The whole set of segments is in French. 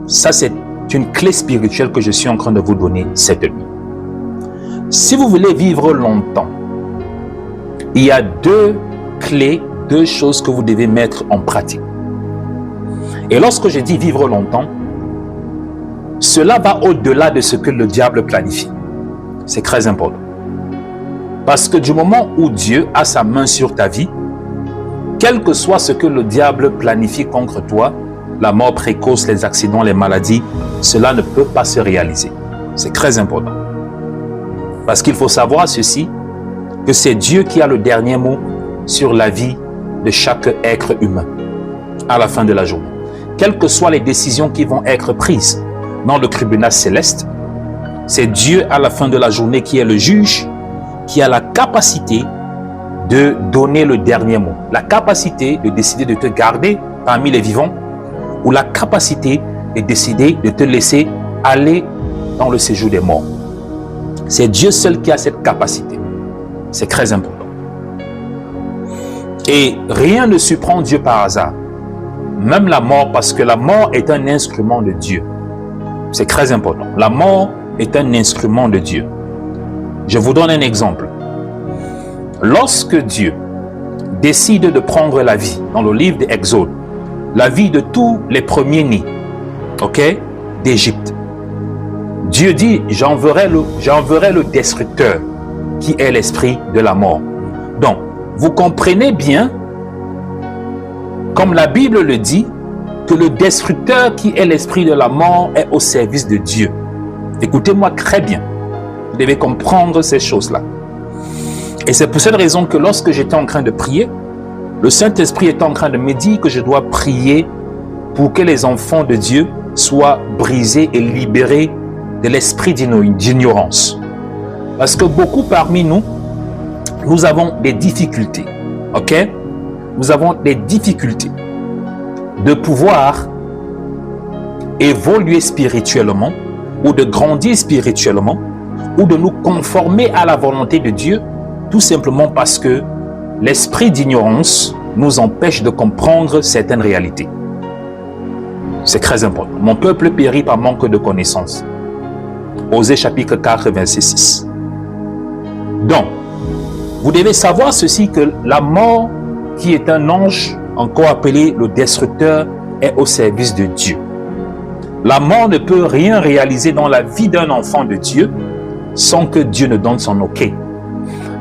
Ça, c'est une clé spirituelle que je suis en train de vous donner cette nuit. Si vous voulez vivre longtemps, il y a deux clés, deux choses que vous devez mettre en pratique. Et lorsque je dis vivre longtemps, cela va au-delà de ce que le diable planifie. C'est très important. Parce que du moment où Dieu a sa main sur ta vie, quel que soit ce que le diable planifie contre toi, la mort précoce, les accidents, les maladies, cela ne peut pas se réaliser. C'est très important. Parce qu'il faut savoir ceci, que c'est Dieu qui a le dernier mot sur la vie de chaque être humain à la fin de la journée. Quelles que soient les décisions qui vont être prises dans le tribunal céleste, c'est Dieu à la fin de la journée qui est le juge, qui a la capacité de donner le dernier mot, la capacité de décider de te garder parmi les vivants ou la capacité de décider de te laisser aller dans le séjour des morts. C'est Dieu seul qui a cette capacité. C'est très important. Et rien ne surprend Dieu par hasard. Même la mort, parce que la mort est un instrument de Dieu. C'est très important. La mort est un instrument de Dieu. Je vous donne un exemple. Lorsque Dieu décide de prendre la vie, dans le livre d'Exode, la vie de tous les premiers-nés, d'Égypte, Dieu dit, j'enverrai le destructeur qui est l'esprit de la mort. Donc, vous comprenez bien, comme la Bible le dit, que le destructeur qui est l'esprit de la mort est au service de Dieu. Écoutez-moi très bien. Vous devez comprendre ces choses-là. Et c'est pour cette raison que lorsque j'étais en train de prier, le Saint-Esprit était en train de me dire que je dois prier pour que les enfants de Dieu soient brisés et libérés de l'esprit d'ignorance. Parce que beaucoup parmi nous, nous avons des difficultés. Nous avons des difficultés de pouvoir évoluer spirituellement ou de grandir spirituellement ou de nous conformer à la volonté de Dieu, tout simplement parce que l'esprit d'ignorance nous empêche de comprendre certaines réalités. C'est très important. Mon peuple périt par manque de connaissance. Osée chapitre 4, verset 6. Donc, vous devez savoir ceci, que la mort, qui est un ange, encore appelé le destructeur, est au service de Dieu. La mort ne peut rien réaliser dans la vie d'un enfant de Dieu sans que Dieu ne donne son OK.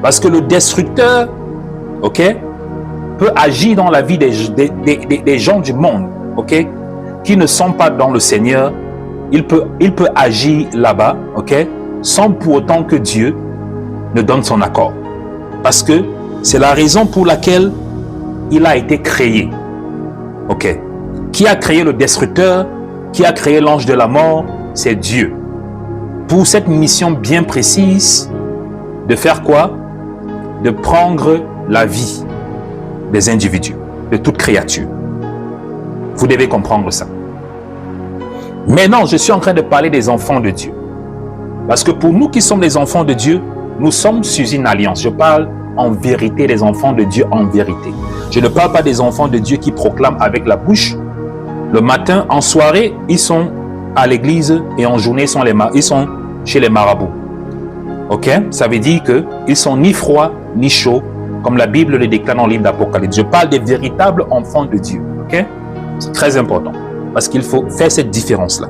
Parce que le destructeur, peut agir dans la vie des gens du monde, qui ne sont pas dans le Seigneur. Il peut agir là-bas, sans pour autant que Dieu ne donne son accord. Parce que c'est la raison pour laquelle il a été créé. Qui a créé le destructeur, qui a créé l'ange de la mort, c'est Dieu. Pour cette mission bien précise, de faire quoi? De prendre la vie des individus, de toute créature. Vous devez comprendre ça. Mais non, je suis en train de parler des enfants de Dieu. Parce que pour nous qui sommes les enfants de Dieu, nous sommes sous une alliance. Je parle en vérité des enfants de Dieu en vérité. Je ne parle pas des enfants de Dieu qui proclament avec la bouche. Le matin, en soirée, ils sont à l'église et en journée, ils sont chez les marabouts. Ça veut dire qu'ils sont ni froids ni chauds, comme la Bible le déclare dans le livre d'Apocalypse. Je parle des véritables enfants de Dieu. C'est très important. Parce qu'il faut faire cette différence-là.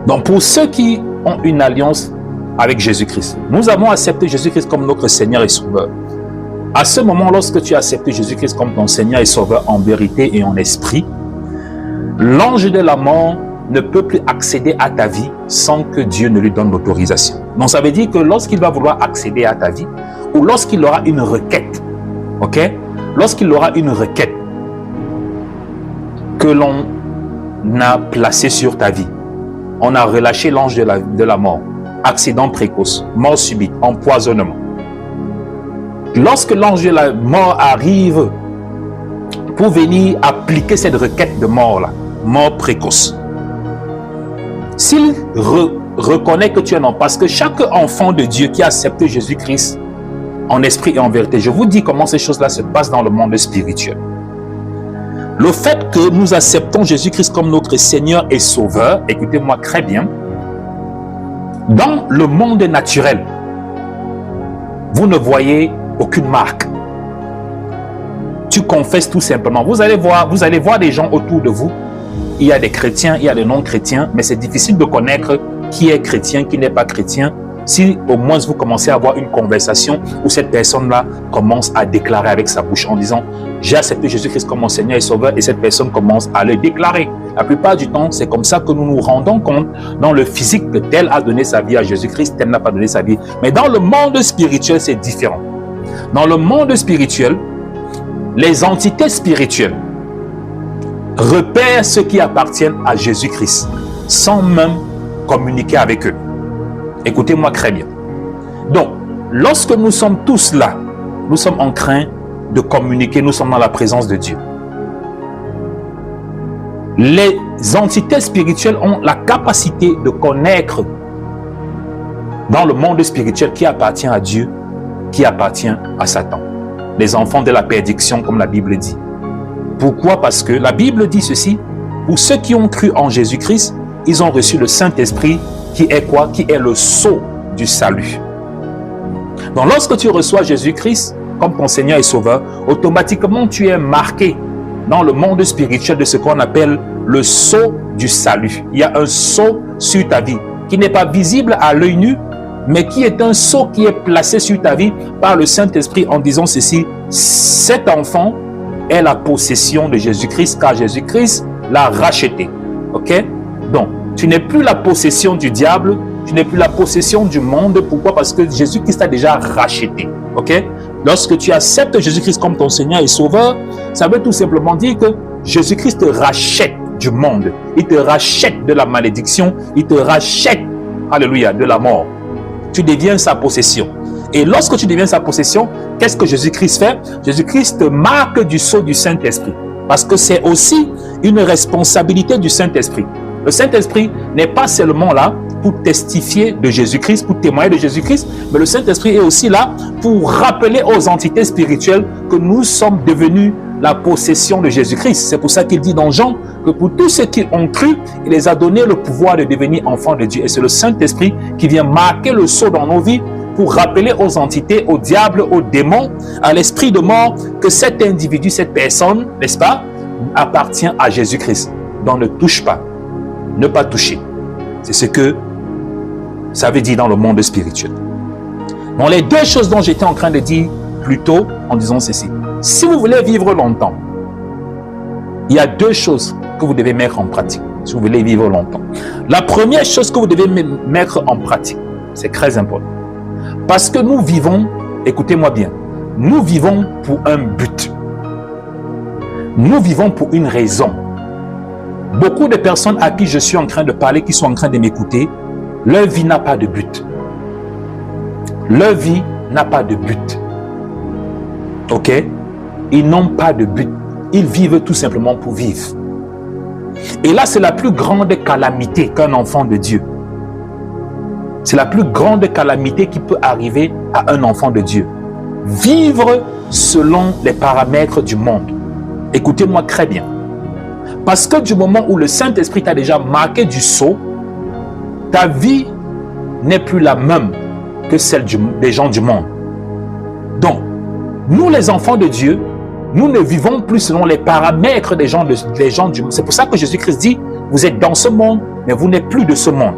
Donc, pour ceux qui ont une alliance avec Jésus-Christ, nous avons accepté Jésus-Christ comme notre Seigneur et Sauveur. À ce moment, lorsque tu as accepté Jésus-Christ comme ton Seigneur et Sauveur en vérité et en esprit, l'ange de la mort ne peut plus accéder à ta vie sans que Dieu ne lui donne l'autorisation. Donc, ça veut dire que lorsqu'il va vouloir accéder à ta vie, ou lorsqu'il aura une requête, lorsqu'il aura une requête que l'on a placée sur ta vie, on a relâché l'ange de la mort, accident précoce, mort subite, empoisonnement. Lorsque l'ange de la mort arrive pour venir appliquer cette requête de mort-là, mort précoce, s'il reconnaît que tu es non, parce que chaque enfant de Dieu qui a accepté Jésus-Christ en esprit et en vérité, je vous dis comment ces choses-là se passent dans le monde spirituel. Le fait que nous acceptons Jésus-Christ comme notre Seigneur et Sauveur, écoutez-moi très bien, dans le monde naturel, vous ne voyez aucune marque. Tu confesses tout simplement. Vous allez voir des gens autour de vous. Il y a des chrétiens, il y a des non-chrétiens, mais c'est difficile de connaître qui est chrétien, qui n'est pas chrétien, si au moins vous commencez à avoir une conversation où cette personne-là commence à déclarer avec sa bouche en disant « J'ai accepté Jésus-Christ comme mon Seigneur et Sauveur » et cette personne commence à le déclarer. La plupart du temps, c'est comme ça que nous nous rendons compte dans le physique que tel a donné sa vie à Jésus-Christ, tel n'a pas donné sa vie. Mais dans le monde spirituel, c'est différent. Dans le monde spirituel, les entités spirituelles repèrent ceux qui appartiennent à Jésus-Christ sans même communiquer avec eux. Écoutez-moi très bien. Donc, lorsque nous sommes tous là, nous sommes en train de communiquer, nous sommes dans la présence de Dieu. Les entités spirituelles ont la capacité de connaître dans le monde spirituel qui appartient à Dieu, qui appartient à Satan. Les enfants de la perdition, comme la Bible dit. Pourquoi? Parce que la Bible dit ceci, pour ceux qui ont cru en Jésus-Christ, ils ont reçu le Saint-Esprit qui est quoi? Qui est le sceau du salut. Donc lorsque tu reçois Jésus-Christ comme ton Seigneur et Sauveur, automatiquement tu es marqué dans le monde spirituel de ce qu'on appelle le sceau du salut. Il y a un sceau sur ta vie qui n'est pas visible à l'œil nu, mais qui est un sceau qui est placé sur ta vie par le Saint-Esprit en disant ceci: cet enfant est la possession de Jésus-Christ car Jésus-Christ l'a racheté. Ok? Donc, tu n'es plus la possession du diable, tu n'es plus la possession du monde. Pourquoi? Parce que Jésus-Christ t'a déjà racheté. Ok? Lorsque tu acceptes Jésus-Christ comme ton Seigneur et Sauveur, ça veut tout simplement dire que Jésus-Christ te rachète du monde. Il te rachète de la malédiction. Il te rachète, alléluia, de la mort. Tu deviens sa possession. Et lorsque tu deviens sa possession, qu'est-ce que Jésus-Christ fait? Jésus-Christ te marque du sceau du Saint-Esprit. Parce que c'est aussi une responsabilité du Saint-Esprit. Le Saint-Esprit n'est pas seulement là pour testifier de Jésus-Christ, pour témoigner de Jésus-Christ, mais le Saint-Esprit est aussi là pour rappeler aux entités spirituelles que nous sommes devenus la possession de Jésus-Christ. C'est pour ça qu'il dit dans Jean que pour tous ceux qui ont cru, il les a donné le pouvoir de devenir enfants de Dieu. Et c'est le Saint-Esprit qui vient marquer le sceau dans nos vies pour rappeler aux entités, au diable, aux démons, à l'esprit de mort, que cet individu, cette personne, n'est-ce pas, appartient à Jésus-Christ. Donc ne touche pas, ne pas toucher. C'est ce que ça veut dire dans le monde spirituel. Bon, les deux choses dont j'étais en train de dire plus tôt en disant ceci. Si vous voulez vivre longtemps, il y a deux choses que vous devez mettre en pratique si vous voulez vivre longtemps. La première chose que vous devez mettre en pratique, c'est très important. Parce que nous vivons, écoutez-moi bien, nous vivons pour un but. Nous vivons pour une raison. Beaucoup de personnes à qui je suis en train de parler, qui sont en train de m'écouter, leur vie n'a pas de but. Leur vie n'a pas de but. Ok? Ils n'ont pas de but. Ils vivent tout simplement pour vivre. Et là, c'est la plus grande calamité qu'un enfant de Dieu. C'est la plus grande calamité qui peut arriver à un enfant de Dieu. Vivre selon les paramètres du monde. Écoutez-moi très bien. Parce que du moment où le Saint-Esprit t'a déjà marqué du sceau, ta vie n'est plus la même que celle des gens du monde. Donc, nous les enfants de Dieu, nous ne vivons plus selon les paramètres des gens du monde. C'est pour ça que Jésus-Christ dit, vous êtes dans ce monde, mais vous n'êtes plus de ce monde.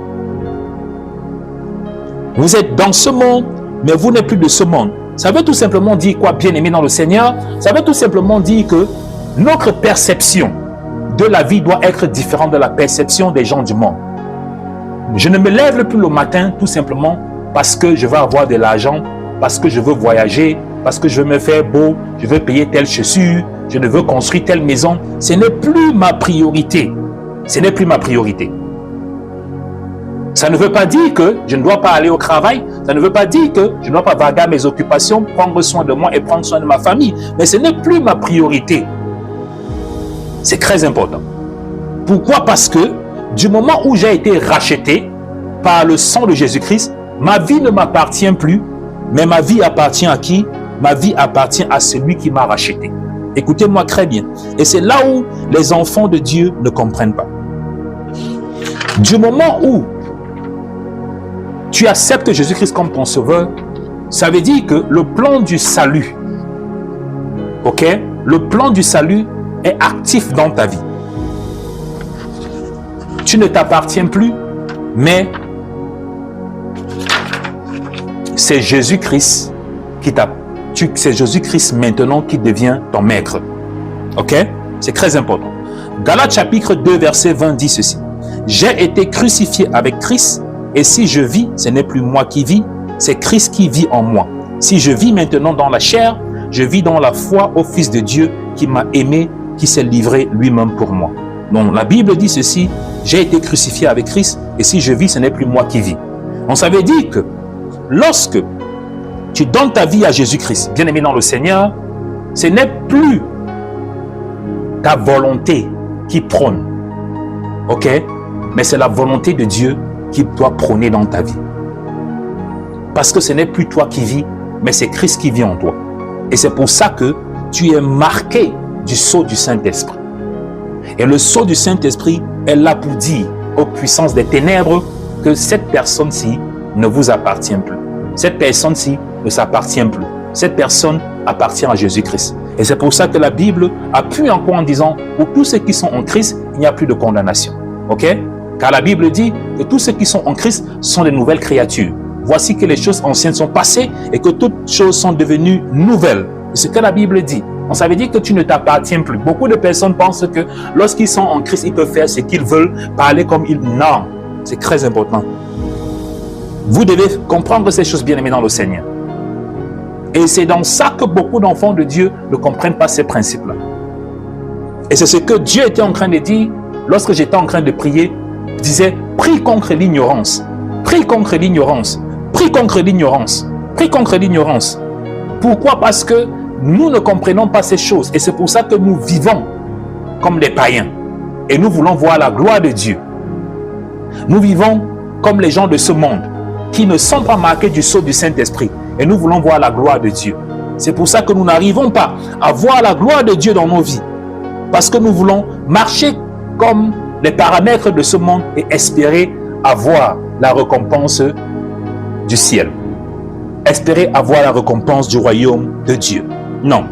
Vous êtes dans ce monde, mais vous n'êtes plus de ce monde. Ça veut tout simplement dire quoi, bien-aimé dans le Seigneur? Ça veut tout simplement dire que notre perception de la vie doit être différente de la perception des gens du monde. Je ne me lève plus le matin tout simplement parce que je veux avoir de l'argent, parce que je veux voyager, parce que je veux me faire beau, je veux payer telle chaussure, je ne veux construire telle maison. Ce n'est plus ma priorité. Ce n'est plus ma priorité. Ça ne veut pas dire que je ne dois pas aller au travail. Ça ne veut pas dire que je ne dois pas vaguer à mes occupations, prendre soin de moi et prendre soin de ma famille. Mais ce n'est plus ma priorité. C'est très important. Pourquoi? Parce que du moment où j'ai été racheté par le sang de Jésus-Christ, ma vie ne m'appartient plus, mais ma vie appartient à qui? Ma vie appartient à celui qui m'a racheté. Écoutez-moi très bien. Et c'est là où les enfants de Dieu ne comprennent pas. Du moment où tu acceptes Jésus-Christ comme ton sauveur, ça veut dire que le plan du salut, ok, le plan du salut est actif dans ta vie. Tu ne t'appartiens plus, mais c'est Jésus-Christ qui c'est Jésus-Christ maintenant qui devient ton maître. Ok? C'est très important. Galates chapitre 2 verset 20 dit ceci. J'ai été crucifié avec Christ, et si je vis, ce n'est plus moi qui vis, c'est Christ qui vit en moi. Si je vis maintenant dans la chair, je vis dans la foi au Fils de Dieu qui m'a aimé, qui s'est livré lui-même pour moi. Donc la Bible dit ceci, j'ai été crucifié avec Christ, et si je vis, ce n'est plus moi qui vis. Donc ça veut dire que lorsque tu donnes ta vie à Jésus-Christ, bien aimé dans le Seigneur, ce n'est plus ta volonté qui prône, ok? Mais c'est la volonté de Dieu qui doit prôner dans ta vie. Parce que ce n'est plus toi qui vis, mais c'est Christ qui vit en toi. Et c'est pour ça que tu es marqué du sceau du Saint-Esprit. Et le sceau du Saint-Esprit est là pour dire aux puissances des ténèbres que cette personne-ci ne vous appartient plus. Cette personne-ci ne s'appartient plus. Cette personne appartient à Jésus-Christ. Et c'est pour ça que la Bible appuie encore en disant, pour tous ceux qui sont en Christ, il n'y a plus de condamnation. Ok? Car la Bible dit que tous ceux qui sont en Christ sont des nouvelles créatures. Voici que les choses anciennes sont passées et que toutes choses sont devenues nouvelles. C'est ce que la Bible dit. Donc ça veut dire que tu ne t'appartiens plus. Beaucoup de personnes pensent que lorsqu'ils sont en Christ, ils peuvent faire ce qu'ils veulent, parler comme ils... Non, c'est très important. Vous devez comprendre ces choses, bien aimées dans le Seigneur. Et c'est dans ça que beaucoup d'enfants de Dieu ne comprennent pas ces principes-là. Et c'est ce que Dieu était en train de dire lorsque j'étais en train de prier. Il disait, prie contre l'ignorance, prie contre l'ignorance, prie contre l'ignorance, prie contre l'ignorance. Pourquoi? Parce que nous ne comprenons pas ces choses. Et c'est pour ça que nous vivons comme des païens. Et nous voulons voir la gloire de Dieu. Nous vivons comme les gens de ce monde qui ne sont pas marqués du sceau du Saint-Esprit. Et nous voulons voir la gloire de Dieu. C'est pour ça que nous n'arrivons pas à voir la gloire de Dieu dans nos vies. Parce que nous voulons marcher comme les paramètres de ce monde et espérer avoir la récompense du ciel. Espérer avoir la récompense du royaume de Dieu. Non.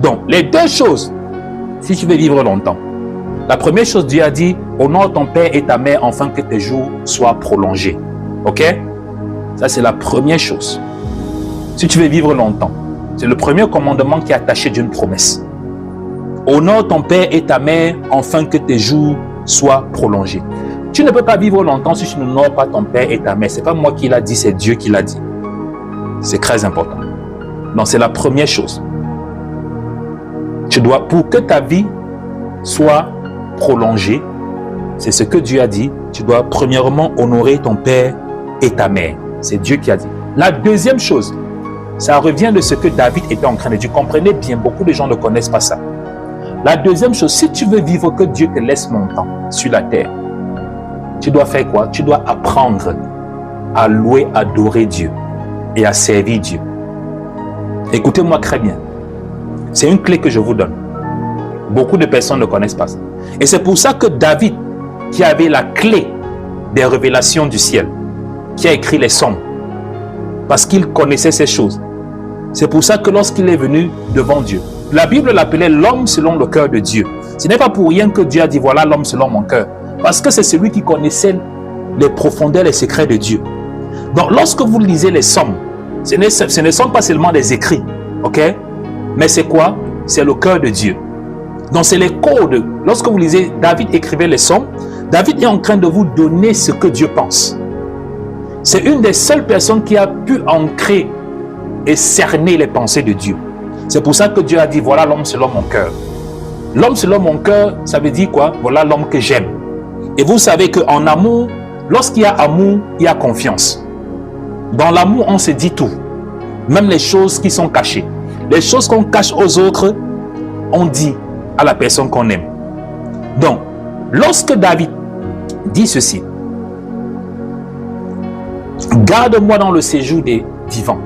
Donc, les deux choses, si tu veux vivre longtemps, la première chose, Dieu a dit, honore ton père et ta mère afin que tes jours soient prolongés. Ok? Ça, c'est la première chose. Si tu veux vivre longtemps, c'est le premier commandement qui est attaché d'une promesse. Honore ton père et ta mère afin que tes jours soient prolongés. Tu ne peux pas vivre longtemps si tu n'honores pas ton père et ta mère. Ce n'est pas moi qui l'a dit, c'est Dieu qui l'a dit. C'est très important. Donc, c'est la première chose. Tu dois, pour que ta vie soit prolongée, c'est ce que Dieu a dit, tu dois premièrement honorer ton père et ta mère. C'est Dieu qui a dit. La deuxième chose, ça revient de ce que David était en train de dire. Comprenez bien, beaucoup de gens ne connaissent pas ça. La deuxième chose, si tu veux vivre que Dieu te laisse longtemps sur la terre, tu dois faire quoi? Tu dois apprendre à louer, adorer Dieu et à servir Dieu. Écoutez-moi très bien. C'est une clé que je vous donne. Beaucoup de personnes ne connaissent pas ça. Et c'est pour ça que David, qui avait la clé des révélations du ciel, qui a écrit les psaumes, parce qu'il connaissait ces choses. C'est pour ça que lorsqu'il est venu devant Dieu, la Bible l'appelait l'homme selon le cœur de Dieu. Ce n'est pas pour rien que Dieu a dit, voilà l'homme selon mon cœur. Parce que c'est celui qui connaissait les profondeurs, les secrets de Dieu. Donc lorsque vous lisez les psaumes, ce ne sont pas seulement des écrits, ok? Mais c'est quoi? C'est le cœur de Dieu. Donc c'est les codes. Lorsque vous lisez, David écrivait les psaumes, David est en train de vous donner ce que Dieu pense. C'est une des seules personnes qui a pu ancrer et cerner les pensées de Dieu. C'est pour ça que Dieu a dit, voilà l'homme selon mon cœur. L'homme selon mon cœur, ça veut dire quoi? Voilà l'homme que j'aime. Et vous savez qu'en amour, lorsqu'il y a amour, il y a confiance. Dans l'amour, on se dit tout. Même les choses qui sont cachées. Les choses qu'on cache aux autres, on dit à la personne qu'on aime. Donc, lorsque David dit ceci, garde-moi dans le séjour des vivants,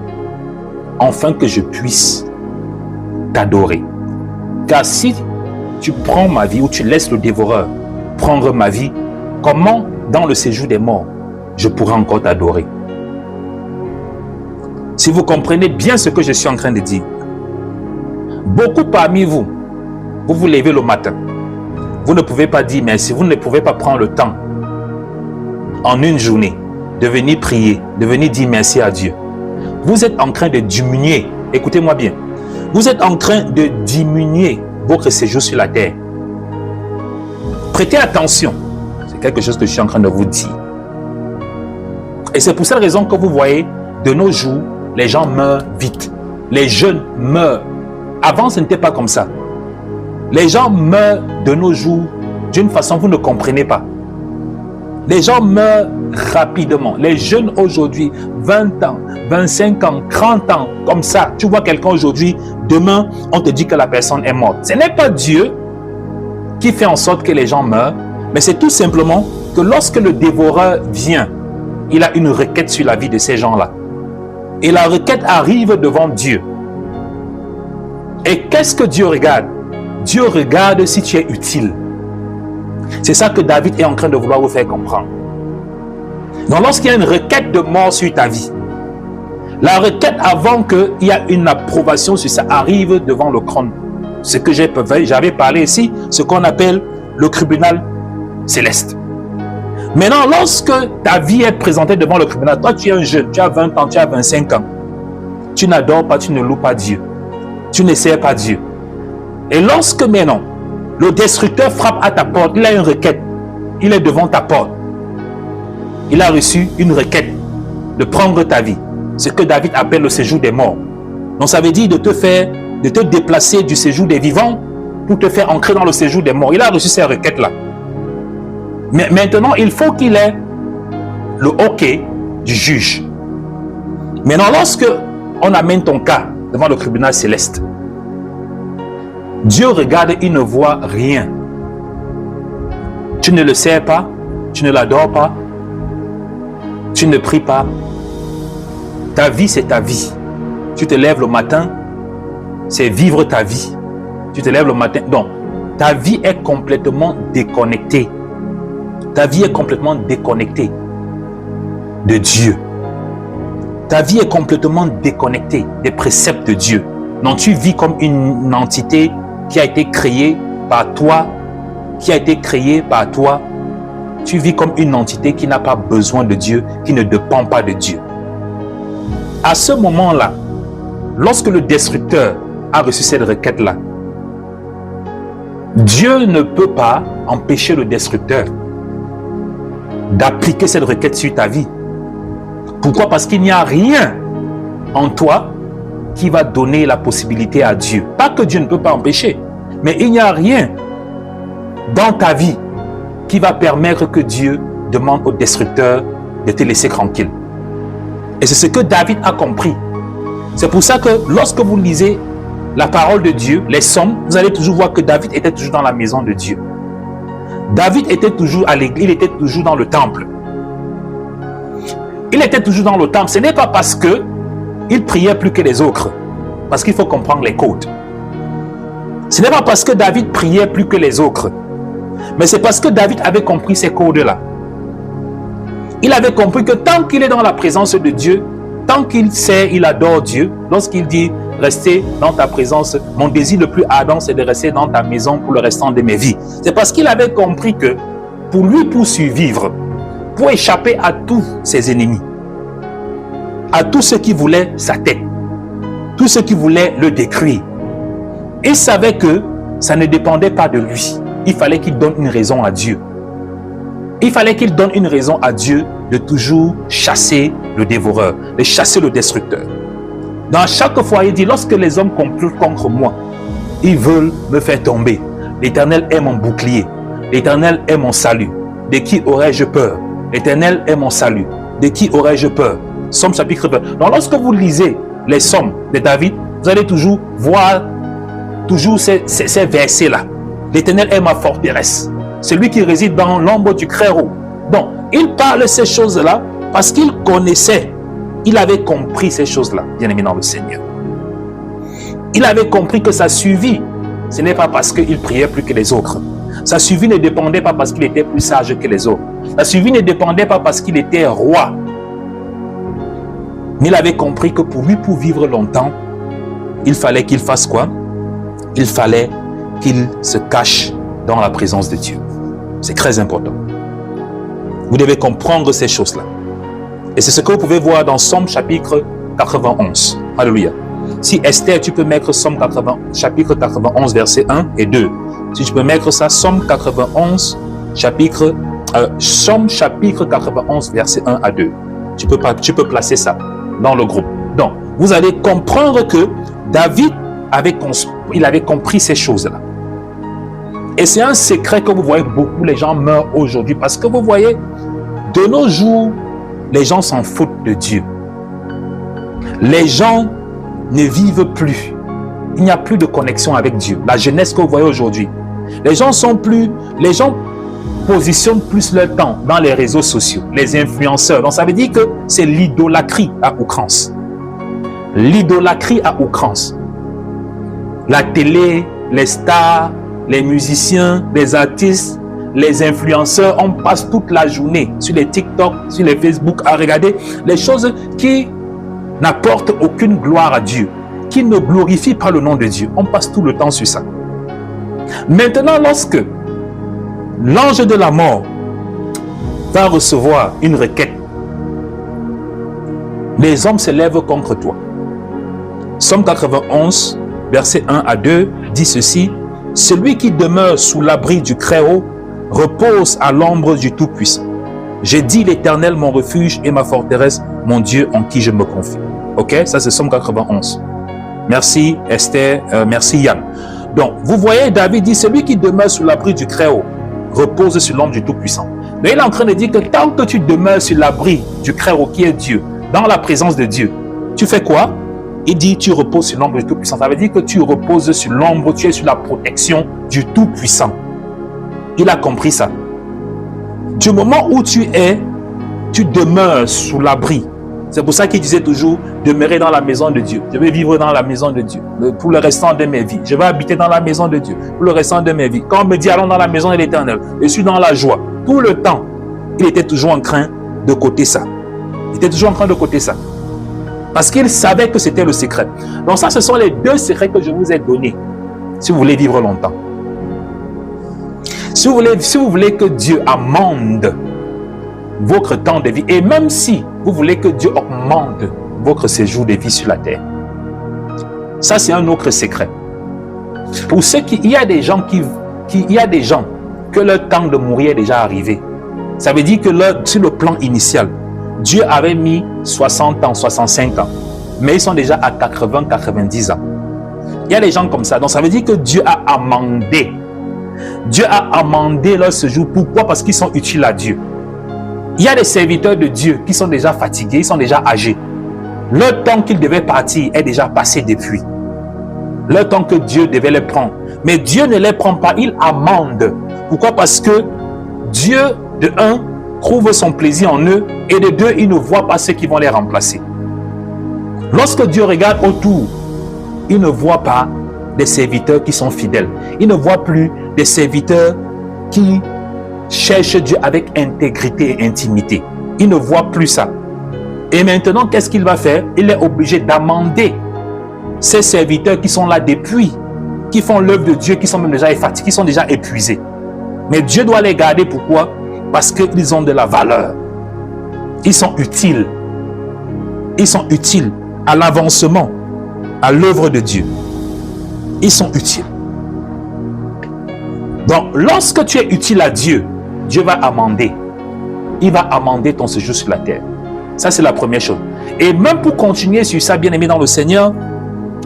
afin que je puisse t'adorer. Car si tu prends ma vie ou tu laisses le dévoreur prendre ma vie, comment dans le séjour des morts je pourrai encore t'adorer? Si vous comprenez bien ce que je suis en train de dire, beaucoup parmi vous, vous vous levez le matin, vous ne pouvez pas dire merci, vous ne pouvez pas prendre le temps en une journée de venir prier, de venir dire merci à Dieu. Vous êtes en train de diminuer, écoutez-moi bien, vous êtes en train de diminuer votre séjour sur la terre. Prêtez attention, c'est quelque chose que je suis en train de vous dire. Et c'est pour cette raison que vous voyez, de nos jours, les gens meurent vite. Les jeunes meurent. Avant, ce n'était pas comme ça. Les gens meurent de nos jours d'une façon que vous ne comprenez pas. Les gens meurent rapidement. Les jeunes aujourd'hui, 20 ans, 25 ans, 30 ans, comme ça. Tu vois quelqu'un aujourd'hui, demain, on te dit que la personne est morte. Ce n'est pas Dieu qui fait en sorte que les gens meurent, mais c'est tout simplement que lorsque le dévoreur vient, il a une requête sur la vie de ces gens-là. Et la requête arrive devant Dieu. Et qu'est-ce que Dieu regarde? Dieu regarde si tu es utile. C'est ça que David est en train de vouloir vous faire comprendre. Donc lorsqu'il y a une requête de mort sur ta vie, la requête avant qu'il y ait une approbation sur ça arrive devant le trône. Ce que j'avais parlé ici, ce qu'on appelle le tribunal céleste. Maintenant, lorsque ta vie est présentée devant le tribunal, toi tu es un jeune, tu as 20 ans, tu as 25 ans, tu n'adores pas, tu ne loues pas Dieu, tu ne sers pas Dieu. Et lorsque maintenant, le destructeur frappe à ta porte, il a une requête, il est devant ta porte, il a reçu une requête de prendre ta vie, ce que David appelle le séjour des morts. Donc ça veut dire de te déplacer du séjour des vivants pour te faire entrer dans le séjour des morts. Il a reçu ces requêtes-là. Mais maintenant, il faut qu'il ait le OK du juge. Maintenant, lorsque on amène ton cas devant le tribunal céleste, Dieu regarde, il ne voit rien. Tu ne le sers pas, tu ne l'adores pas, tu ne pries pas. Ta vie, c'est ta vie. Tu te lèves le matin, c'est vivre ta vie. Tu te lèves le matin. Donc, ta vie est complètement déconnectée. Ta vie est complètement déconnectée de Dieu. Ta vie est complètement déconnectée des préceptes de Dieu. Donc, tu vis comme une entité qui a été créée par toi, Tu vis comme une entité qui n'a pas besoin de Dieu, qui ne dépend pas de Dieu. À ce moment-là, lorsque le destructeur a reçu cette requête-là, Dieu ne peut pas empêcher le destructeur d'appliquer cette requête sur ta vie. Pourquoi? Parce qu'il n'y a rien en toi qui va donner la possibilité à Dieu. Pas que Dieu ne peut pas empêcher, mais il n'y a rien dans ta vie qui va permettre que Dieu demande au destructeur de te laisser tranquille. Et c'est ce que David a compris. C'est pour ça que lorsque vous lisez la parole de Dieu, les psaumes, vous allez toujours voir que David était toujours dans la maison de Dieu. David était toujours à l'église, il était toujours dans le temple. Il était toujours dans le temple. Ce n'est pas parce que il priait plus que les autres, parce qu'il faut comprendre les codes. Ce n'est pas parce que David priait plus que les autres, mais c'est parce que David avait compris ces codes-là. Il avait compris que tant qu'il est dans la présence de Dieu, tant qu'il sait, il adore Dieu, lorsqu'il dit « Restez dans ta présence, mon désir le plus ardent, c'est de rester dans ta maison pour le restant de mes vies. » C'est parce qu'il avait compris que pour lui, pour survivre, pour échapper à tous ses ennemis, à tous ceux qui voulaient sa tête, tous ceux qui voulaient le détruire, il savait que ça ne dépendait pas de lui. Il fallait qu'il donne une raison à Dieu. Il fallait qu'il donne une raison à Dieu de toujours chasser le dévoreur, de chasser le destructeur. Dans chaque fois, il dit, lorsque les hommes complotent contre moi, ils veulent me faire tomber. L'Éternel est mon bouclier. L'Éternel est mon salut. De qui aurais-je peur? L'Éternel est mon salut. De qui aurais-je peur? Somme chapitre 20. Donc lorsque vous lisez les psaumes de David, vous allez toujours voir ces versets-là. L'Éternel est ma forteresse. Celui qui réside dans l'ombre du Très-Haut. Donc, il parle de ces choses-là parce qu'il connaissait, il avait compris ces choses-là, bien aimé dans le Seigneur. Il avait compris que sa survie, ce n'est pas parce qu'il priait plus que les autres. Sa survie ne dépendait pas parce qu'il était plus sage que les autres. Sa survie ne dépendait pas parce qu'il était roi. Mais il avait compris que pour lui, pour vivre longtemps, il fallait qu'il fasse quoi? Il fallait qu'il se cache dans la présence de Dieu. C'est très important. Vous devez comprendre ces choses-là. Et c'est ce que vous pouvez voir dans Somme chapitre 91. Alléluia. Si Esther, tu peux mettre Somme chapitre 91, verset 1 et 2. Si tu peux mettre ça, Somme 91, Somme chapitre 91, verset 1 à 2. Tu peux placer ça dans le groupe. Donc, vous allez comprendre que David avait compris ces choses-là. Et c'est un secret que vous voyez beaucoup, les gens meurent aujourd'hui. Parce que vous voyez, de nos jours, les gens s'en foutent de Dieu. Les gens ne vivent plus. Il n'y a plus de connexion avec Dieu. La jeunesse que vous voyez aujourd'hui. Les gens positionnent plus leur temps dans les réseaux sociaux, les influenceurs. Donc ça veut dire que c'est l'idolâtrie à outrance. L'idolâtrie à outrance. La télé, les stars, les musiciens, les artistes, les influenceurs, on passe toute la journée sur les TikTok, sur les Facebook à regarder les choses qui n'apportent aucune gloire à Dieu, qui ne glorifient pas le nom de Dieu. On passe tout le temps sur ça. Maintenant, lorsque l'ange de la mort va recevoir une requête, les hommes se lèvent contre toi. Somme 91, verset 1 à 2, dit ceci: celui qui demeure sous l'abri du Très-Haut repose à l'ombre du Tout-Puissant. J'ai dit l'Éternel, mon refuge et ma forteresse, mon Dieu en qui je me confie. Ok, ça c'est Somme 91. Merci Esther, merci Yann. Donc, vous voyez, David dit, celui qui demeure sous l'abri du Très-Haut repose sur l'ombre du Tout-Puissant. Mais il est en train de dire que tant que tu demeures sur l'abri du Très-Haut qui est Dieu, dans la présence de Dieu, tu fais quoi? Il dit, tu reposes sur l'ombre du Tout-Puissant. Ça veut dire que tu reposes sur l'ombre, tu es sur la protection du Tout-Puissant. Il a compris ça. Du moment où tu demeures sous l'abri. C'est pour ça qu'il disait toujours, demeurer dans la maison de Dieu. Je vais vivre dans la maison de Dieu pour le restant de mes vies. Je vais habiter dans la maison de Dieu pour le restant de mes vies. Quand on me dit, allons dans la maison de l'Éternel, je suis dans la joie. Tout le temps, il était toujours en train de côté ça. Il était toujours en train de côté ça. Parce qu'il savait que c'était le secret. Donc ça, ce sont les deux secrets que je vous ai donnés. Si vous voulez vivre longtemps. Si vous voulez que Dieu amende votre temps de vie, et même si vous voulez que Dieu augmente votre séjour de vie sur la terre, ça c'est un autre secret. Pour ceux il y a des gens que leur temps de mourir est déjà arrivé. Ça veut dire que sur le plan initial, Dieu avait mis 60 ans, 65 ans, mais ils sont déjà à 80, 90 ans. Il y a des gens comme ça. Donc ça veut dire que Dieu a amendé. Dieu a amendé leur séjour. Pourquoi? Parce qu'ils sont utiles à Dieu. Il y a des serviteurs de Dieu qui sont déjà fatigués, ils sont déjà âgés. Leur temps qu'ils devaient partir est déjà passé depuis. Leur temps que Dieu devait les prendre. Mais Dieu ne les prend pas, il amende. Pourquoi? Parce que Dieu, de un, trouve son plaisir en eux, et de deux, il ne voit pas ceux qui vont les remplacer. Lorsque Dieu regarde autour, il ne voit pas des serviteurs qui sont fidèles. Il ne voit plus des serviteurs qui cherchent Dieu avec intégrité et intimité. Il ne voit plus ça. Et maintenant, qu'est-ce qu'il va faire? Il est obligé d'amender ces serviteurs qui sont là depuis, qui font l'œuvre de Dieu, qui sont même déjà fatigués, qui sont déjà épuisés. Mais Dieu doit les garder. Pourquoi? Parce qu'ils ont de la valeur. Ils sont utiles. Ils sont utiles à l'avancement, à l'œuvre de Dieu. Ils sont utiles. Donc, lorsque tu es utile à Dieu, Dieu va amender. Il va amender ton séjour sur la terre. Ça, c'est la première chose. Et même pour continuer sur ça, bien aimé dans le Seigneur,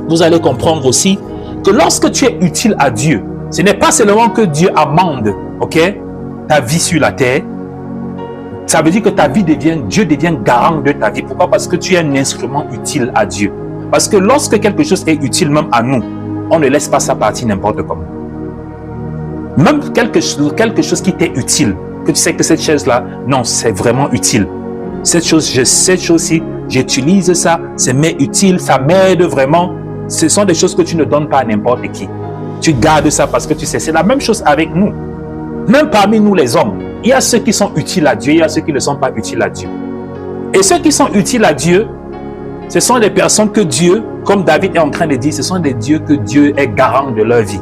vous allez comprendre aussi que lorsque tu es utile à Dieu, ce n'est pas seulement que Dieu amende, ok, ta vie sur la terre. Ça veut dire que Dieu devient garant de ta vie. Pourquoi? Parce que tu es un instrument utile à Dieu. Parce que lorsque quelque chose est utile même à nous, on ne laisse pas ça partir n'importe comment. Même quelque chose qui t'est utile, que tu sais que cette chose-là, non, c'est vraiment utile. Cette chose-ci, j'utilise ça, c'est utile, ça m'aide vraiment. Ce sont des choses que tu ne donnes pas à n'importe qui. Tu gardes ça parce que tu sais. C'est la même chose avec nous. Même parmi nous les hommes, il y a ceux qui sont utiles à Dieu, il y a ceux qui ne sont pas utiles à Dieu. Et ceux qui sont utiles à Dieu, ce sont des personnes que Dieu, comme David est en train de dire, ce sont des dieux que Dieu est garant de leur vie.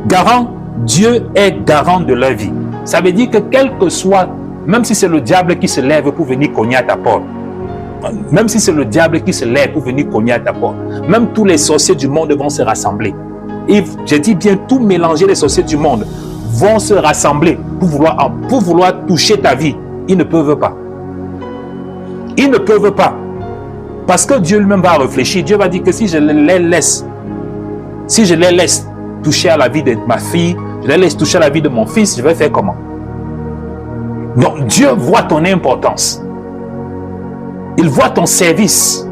Garant, Dieu est garant de leur vie. Ça veut dire que quel que soit, même si c'est le diable qui se lève pour venir cogner à ta porte, même si c'est le diable qui se lève pour venir cogner à ta porte, même tous les sorciers du monde vont se rassembler. Et je dis bien, tout mélanger les sorciers du monde vont se rassembler pour vouloir toucher ta vie. Ils ne peuvent pas. Ils ne peuvent pas. Parce que Dieu lui-même va réfléchir. Dieu va dire que si je les laisse toucher à la vie de ma fille, je les laisse toucher à la vie de mon fils, je vais faire comment? Donc Dieu voit ton importance. Il voit ton service.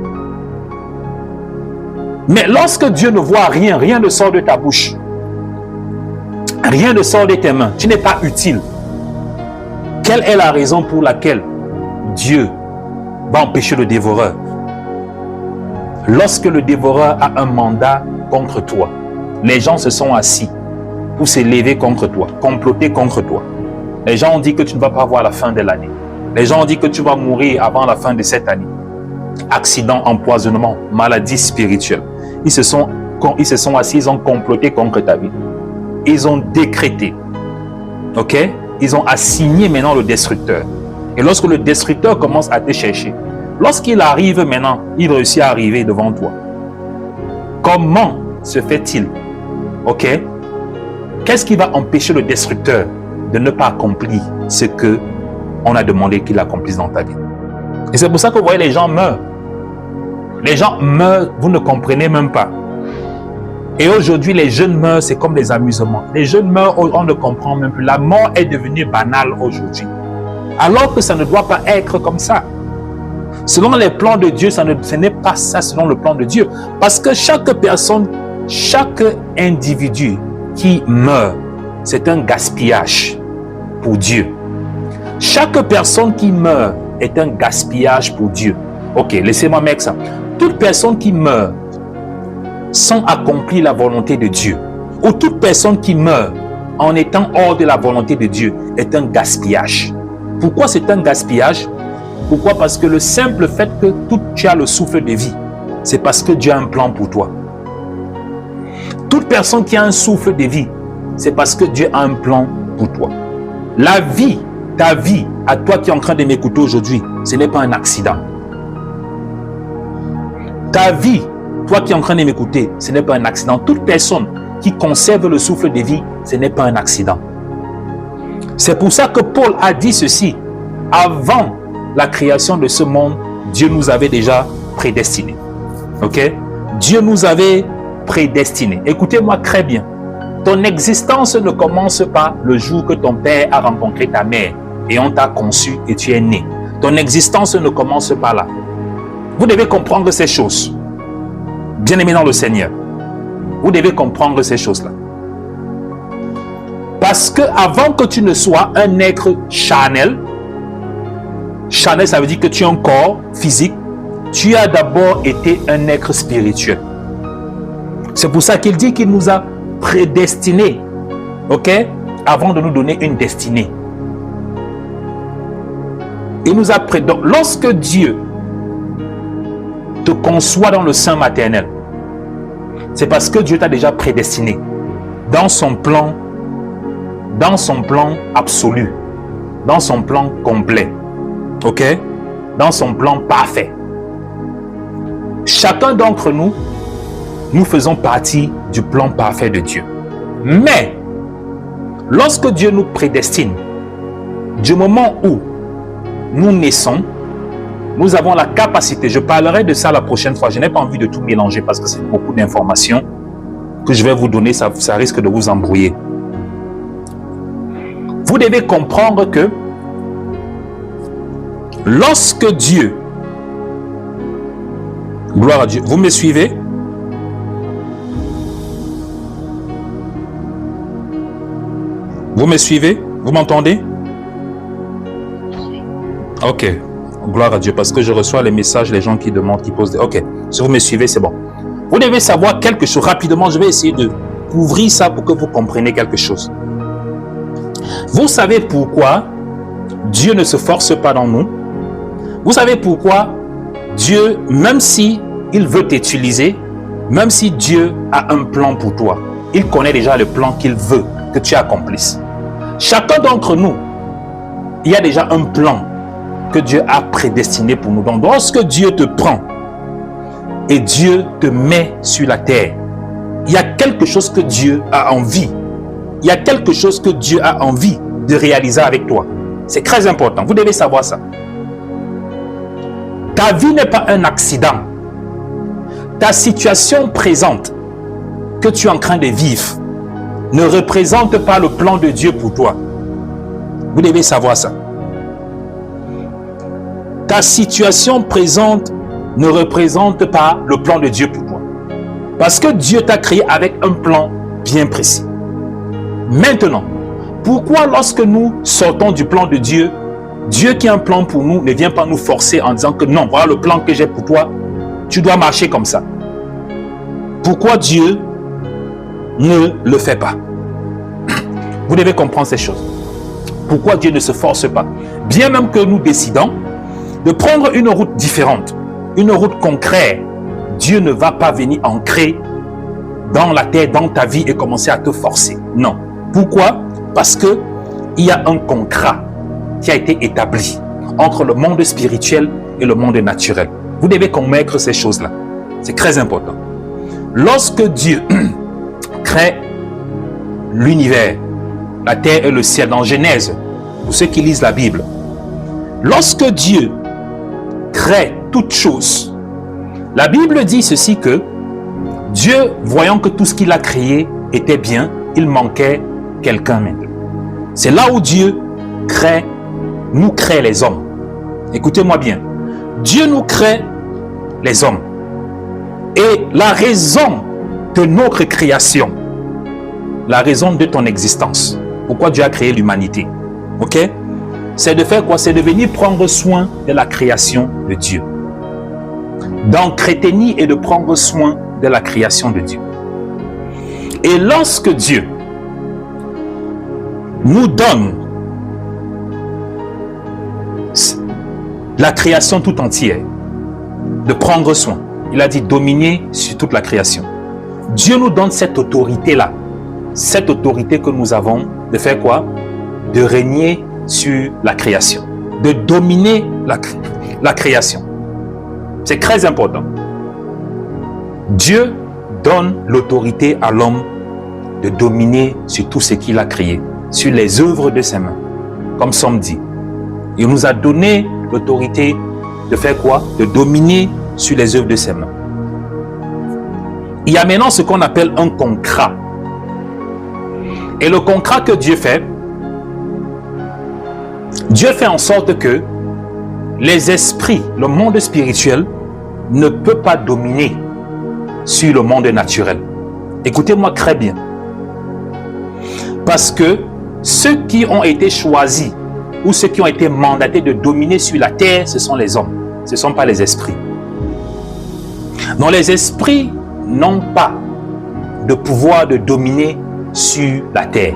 Mais lorsque Dieu ne voit rien, rien ne sort de ta bouche. Rien ne sort de tes mains. Tu n'es pas utile. Quelle est la raison pour laquelle Dieu va empêcher le dévoreur? Lorsque le dévoreur a un mandat contre toi, les gens se sont assis pour s'élever contre toi, comploter contre toi. Les gens ont dit que tu ne vas pas voir la fin de l'année. Les gens ont dit que tu vas mourir avant la fin de cette année. Accident, empoisonnement, maladie spirituelle. Ils se sont assis, ils ont comploté contre ta vie. Ils ont décrété. Ok? Ils ont assigné maintenant le destructeur. Et lorsque le destructeur commence à te chercher, lorsqu'il arrive maintenant, il réussit à arriver devant toi. Comment se fait-il? Ok? Qu'est-ce qui va empêcher le destructeur de ne pas accomplir ce que on a demandé qu'il accomplisse dans ta vie? Et c'est pour ça que vous voyez, les gens meurent. Les gens meurent, vous ne comprenez même pas. Et aujourd'hui, les jeunes meurent, c'est comme des amusements. Les jeunes meurent, on ne comprend même plus. La mort est devenue banale aujourd'hui. Alors que ça ne doit pas être comme ça. Selon les plans de Dieu, ce n'est pas ça selon le plan de Dieu. Parce que chaque personne, chaque individu qui meurt, c'est un gaspillage pour Dieu. Chaque personne qui meurt est un gaspillage pour Dieu. Ok, laissez-moi mettre ça. Toute personne qui meurt sans accomplir la volonté de Dieu, ou toute personne qui meurt en étant hors de la volonté de Dieu, est un gaspillage. Pourquoi c'est un gaspillage? Pourquoi? Parce que le simple fait que tu as le souffle de vie, c'est parce que Dieu a un plan pour toi. Toute personne qui a un souffle de vie, c'est parce que Dieu a un plan pour toi. La vie, ta vie, à toi qui es en train de m'écouter aujourd'hui, ce n'est pas un accident. Ta vie, toi qui es en train de m'écouter, ce n'est pas un accident. Toute personne qui conserve le souffle de vie, ce n'est pas un accident. C'est pour ça que Paul a dit ceci. Avant la création de ce monde, Dieu nous avait déjà prédestinés. Ok? Dieu nous avait prédestinés. Écoutez-moi très bien. Ton existence ne commence pas le jour que ton père a rencontré ta mère et on t'a conçu et tu es né. Ton existence ne commence pas là. Vous devez comprendre ces choses. Bien-aimés dans le Seigneur, vous devez comprendre ces choses-là. Parce que avant que tu ne sois un être charnel, charnel ça veut dire que tu as un corps physique, tu as d'abord été un être spirituel. C'est pour ça qu'il dit qu'il nous a prédestinés, ok, avant de nous donner une destinée. Il nous a prédestiné. Lorsque Dieu te conçoit dans le sein maternel, c'est parce que Dieu t'a déjà prédestiné dans son plan absolu, dans son plan complet, ok, dans son plan parfait. Chacun d'entre nous, nous faisons partie du plan parfait de Dieu. Mais lorsque Dieu nous prédestine, du moment où nous naissons, nous avons la capacité, je parlerai de ça la prochaine fois, je n'ai pas envie de tout mélanger parce que c'est beaucoup d'informations que je vais vous donner, ça risque de vous embrouiller. Vous devez comprendre que lorsque Dieu, gloire à Dieu, vous me suivez? Vous me suivez? Vous m'entendez? Ok. Gloire à Dieu, parce que je reçois les messages, les gens qui demandent, qui posent des... Ok, si vous me suivez, c'est bon. Vous devez savoir quelque chose rapidement. Je vais essayer découvrir ça pour que vous compreniez quelque chose. Vous savez pourquoi Dieu ne se force pas dans nous? Vous savez pourquoi Dieu, même si il veut t'utiliser, même si Dieu a un plan pour toi, il connaît déjà le plan qu'il veut que tu accomplisses. Chacun d'entre nous, il y a déjà un plan que Dieu a prédestiné pour nous. Donc, lorsque Dieu te prend et Dieu te met sur la terre, il y a quelque chose que Dieu a envie. Il y a quelque chose que Dieu a envie de réaliser avec toi. C'est très important. Vous devez savoir ça. Ta vie n'est pas un accident. Ta situation présente que tu es en train de vivre ne représente pas le plan de Dieu pour toi. Vous devez savoir ça. Ta situation présente ne représente pas le plan de Dieu pour toi. Parce que Dieu t'a créé avec un plan bien précis. Maintenant, pourquoi lorsque nous sortons du plan de Dieu, Dieu qui a un plan pour nous ne vient pas nous forcer en disant que non, voilà le plan que j'ai pour toi, tu dois marcher comme ça. Pourquoi Dieu ne le fait pas? Vous devez comprendre ces choses. Pourquoi Dieu ne se force pas? Bien même que nous décidons de prendre une route différente, une route concrète, Dieu ne va pas venir ancrer dans la terre, dans ta vie et commencer à te forcer. Non. Pourquoi? Parce que il y a un contrat qui a été établi entre le monde spirituel et le monde naturel. Vous devez connaître ces choses-là. C'est très important. Lorsque Dieu crée l'univers, la terre et le ciel, dans Genèse, pour ceux qui lisent la Bible, lorsque Dieu crée toutes choses, la Bible dit ceci que Dieu, voyant que tout ce qu'il a créé était bien, il manquait quelqu'un maintenant. C'est là où Dieu nous crée les hommes. Écoutez-moi bien. Dieu nous crée les hommes. Et la raison de notre création, la raison de ton existence, pourquoi Dieu a créé l'humanité, ok? C'est de faire quoi? C'est de venir prendre soin de la création de Dieu. D'entretenir et de prendre soin de la création de Dieu. Et lorsque Dieu nous donne la création tout entière, de prendre soin, il a dit dominer sur toute la création. Dieu nous donne cette autorité-là, cette autorité que nous avons de faire quoi? De régner sur la création, de dominer la création. C'est très important. Dieu donne l'autorité à l'homme de dominer sur tout ce qu'il a créé, sur les œuvres de ses mains, comme Somme dit. Il nous a donné l'autorité de faire quoi? De dominer sur les œuvres de ses mains. Il y a maintenant ce qu'on appelle un contrat. Et le contrat que Dieu fait en sorte que les esprits, le monde spirituel, ne peut pas dominer sur le monde naturel. Écoutez-moi très bien. Parce que ceux qui ont été choisis ou ceux qui ont été mandatés de dominer sur la terre, ce sont les hommes. Ce ne sont pas les esprits. Donc les esprits n'ont pas de pouvoir de dominer sur la terre.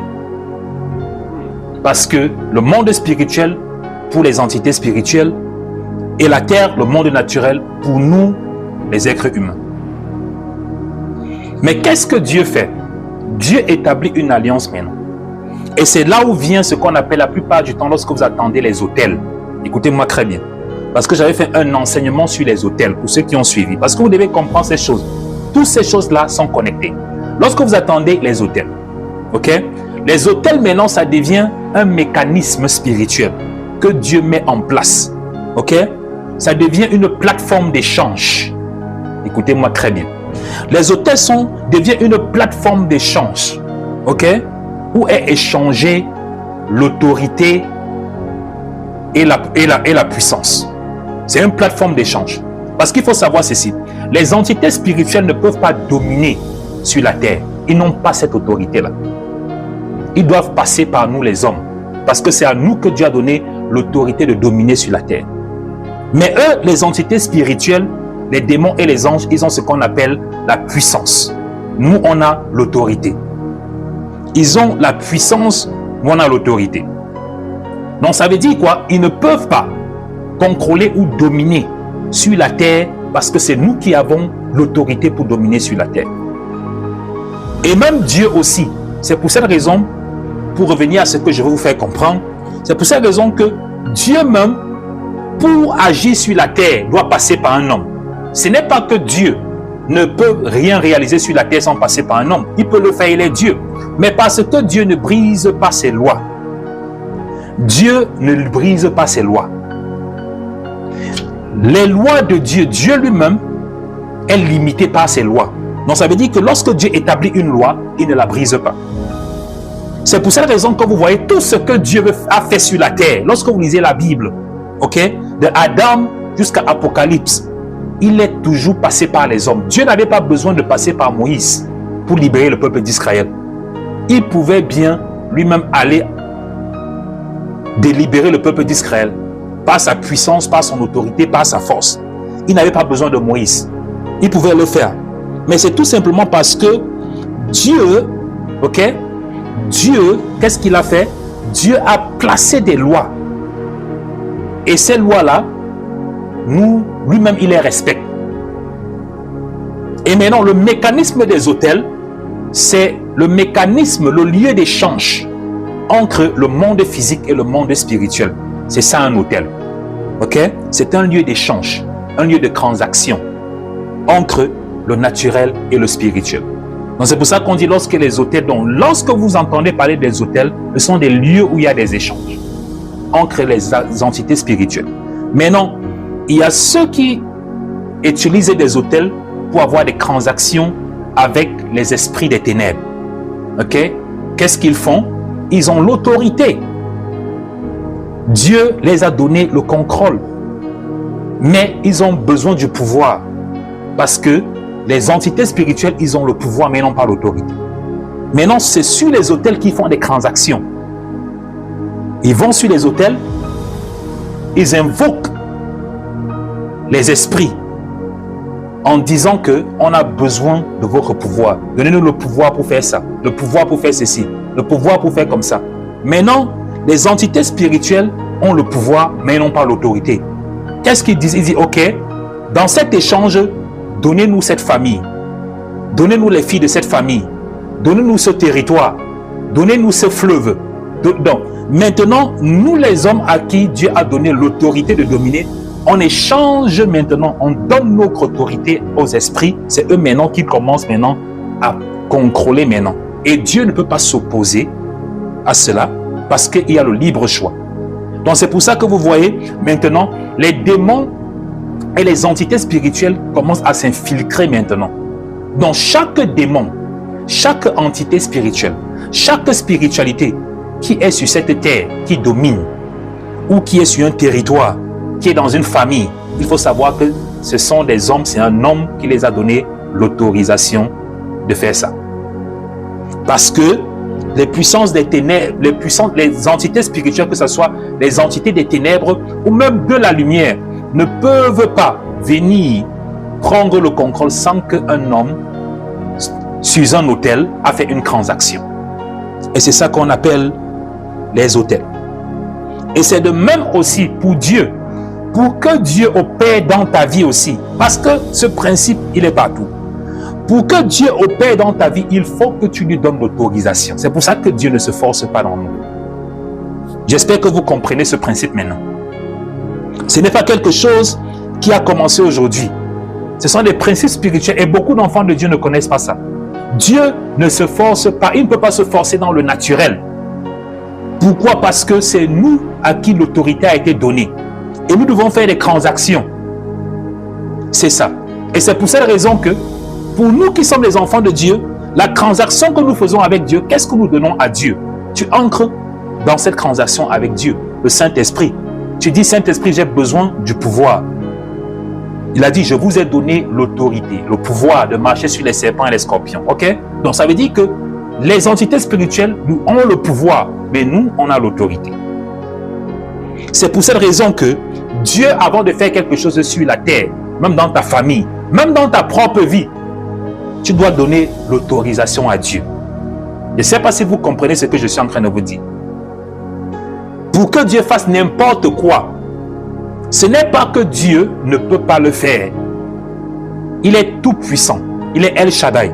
Parce que le monde spirituel, pour les entités spirituelles, et la terre, le monde naturel, pour nous, les êtres humains. Mais qu'est-ce que Dieu fait? Dieu établit une alliance maintenant. Et c'est là où vient ce qu'on appelle la plupart du temps lorsque vous attendez les autels. Écoutez-moi très bien. Parce que j'avais fait un enseignement sur les autels pour ceux qui ont suivi. Parce que vous devez comprendre ces choses. Toutes ces choses-là sont connectées. Lorsque vous attendez les autels, ok? Les autels maintenant, ça devient un mécanisme spirituel que Dieu met en place. Ok? Ça devient une plateforme d'échange. Écoutez-moi très bien. Les autels deviennent une plateforme d'échange. Ok? Où est échangée l'autorité et la puissance. C'est une plateforme d'échange. Parce qu'il faut savoir ceci. Les entités spirituelles ne peuvent pas dominer sur la terre. Ils n'ont pas cette autorité-là. Ils doivent passer par nous les hommes. Parce que c'est à nous que Dieu a donné l'autorité de dominer sur la terre. Mais eux, les entités spirituelles, les démons et les anges, ils ont ce qu'on appelle la puissance. Nous, on a l'autorité. Ils ont la puissance, nous on a l'autorité. Donc ça veut dire quoi? Ils ne peuvent pas contrôler ou dominer sur la terre parce que c'est nous qui avons l'autorité pour dominer sur la terre. Et même Dieu aussi. C'est pour cette raison, pour revenir à ce que je veux vous faire comprendre, c'est pour cette raison que Dieu même, pour agir sur la terre, doit passer par un homme. Ce n'est pas que Dieu ne peut rien réaliser sur la terre sans passer par un homme. Il peut le faire, il est Dieu. Mais parce que Dieu ne brise pas ses lois. Dieu ne brise pas ses lois. Les lois de Dieu, Dieu lui-même est limité par ses lois. Donc ça veut dire que lorsque Dieu établit une loi, il ne la brise pas. C'est pour cette raison que vous voyez tout ce que Dieu a fait sur la terre. Lorsque vous lisez la Bible, ok, de Adam jusqu'à Apocalypse, il est toujours passé par les hommes. Dieu n'avait pas besoin de passer par Moïse pour libérer le peuple d'Israël. Il pouvait bien lui-même aller délibérer le peuple d'Israël par sa puissance, par son autorité, par sa force. Il n'avait pas besoin de Moïse. Il pouvait le faire. Mais c'est tout simplement parce que Dieu, ok, Dieu, qu'est-ce qu'il a fait? Dieu a placé des lois. Et ces lois-là, lui-même, il les respecte. Et maintenant, le mécanisme des autels, c'est le mécanisme, le lieu d'échange entre le monde physique et le monde spirituel. C'est ça un autel. Ok? C'est un lieu d'échange, un lieu de transaction entre le naturel et le spirituel. Donc c'est pour ça qu'on dit lorsque les autels, donc lorsque vous entendez parler des autels, ce sont des lieux où il y a des échanges entre les entités spirituelles. Maintenant, il y a ceux qui utilisent des autels pour avoir des transactions avec les esprits des ténèbres. Ok? Qu'est-ce qu'ils font? Ils ont l'autorité. Dieu les a donné le contrôle. Mais ils ont besoin du pouvoir. Parce que les entités spirituelles, ils ont le pouvoir, mais non pas l'autorité. Maintenant, c'est sur les autels qu'ils font des transactions. Ils vont sur les autels, ils invoquent les esprits en disant que on a besoin de votre pouvoir. Donnez-nous le pouvoir pour faire ça, le pouvoir pour faire ceci, le pouvoir pour faire comme ça. Maintenant, les entités spirituelles ont le pouvoir, mais non pas l'autorité. Qu'est-ce qu'ils disent? Ils disent, ok, dans cet échange, donnez-nous cette famille, donnez-nous les filles de cette famille, donnez-nous ce territoire, donnez-nous ce fleuve. Donc, maintenant, nous les hommes à qui Dieu a donné l'autorité de dominer, on échange maintenant, on donne notre autorité aux esprits. C'est eux maintenant qui commencent maintenant à contrôler maintenant. Et Dieu ne peut pas s'opposer à cela parce qu'il y a le libre choix. Donc c'est pour ça que vous voyez maintenant les démons et les entités spirituelles commencent à s'infiltrer maintenant. Donc chaque démon, chaque entité spirituelle, chaque spiritualité qui est sur cette terre, qui domine, ou qui est sur un territoire, qui est dans une famille, il faut savoir que ce sont des hommes, c'est un homme qui les a donné l'autorisation de faire ça. Parce que les puissances des ténèbres, les entités spirituelles, que ce soit les entités des ténèbres ou même de la lumière, ne peuvent pas venir prendre le contrôle sans qu'un homme sur un autel a fait une transaction. Et c'est ça qu'on appelle les autels. Et c'est de même aussi pour Dieu. Pour que Dieu opère dans ta vie aussi. Parce que ce principe, il est partout. Pour que Dieu opère dans ta vie, il faut que tu lui donnes l'autorisation. C'est pour ça que Dieu ne se force pas dans nous. J'espère que vous comprenez ce principe maintenant. Ce n'est pas quelque chose qui a commencé aujourd'hui. Ce sont des principes spirituels et beaucoup d'enfants de Dieu ne connaissent pas ça. Dieu ne se force pas, il ne peut pas se forcer dans le naturel. Pourquoi? Parce que c'est nous à qui l'autorité a été donnée. Et nous devons faire des transactions. C'est ça. Et c'est pour cette raison que, pour nous qui sommes les enfants de Dieu, la transaction que nous faisons avec Dieu, qu'est-ce que nous donnons à Dieu? Tu entres dans cette transaction avec Dieu, le Saint-Esprit. Tu dis, Saint-Esprit, j'ai besoin du pouvoir. Il a dit, je vous ai donné l'autorité, le pouvoir de marcher sur les serpents et les scorpions. Ok? Donc ça veut dire que les entités spirituelles, nous ont le pouvoir, mais nous, on a l'autorité. C'est pour cette raison que Dieu, avant de faire quelque chose sur la terre, même dans ta famille, même dans ta propre vie, tu dois donner l'autorisation à Dieu. Je ne sais pas si vous comprenez ce que je suis en train de vous dire. Pour que Dieu fasse n'importe quoi, ce n'est pas que Dieu ne peut pas le faire. Il est tout puissant. Il est El Shaddai.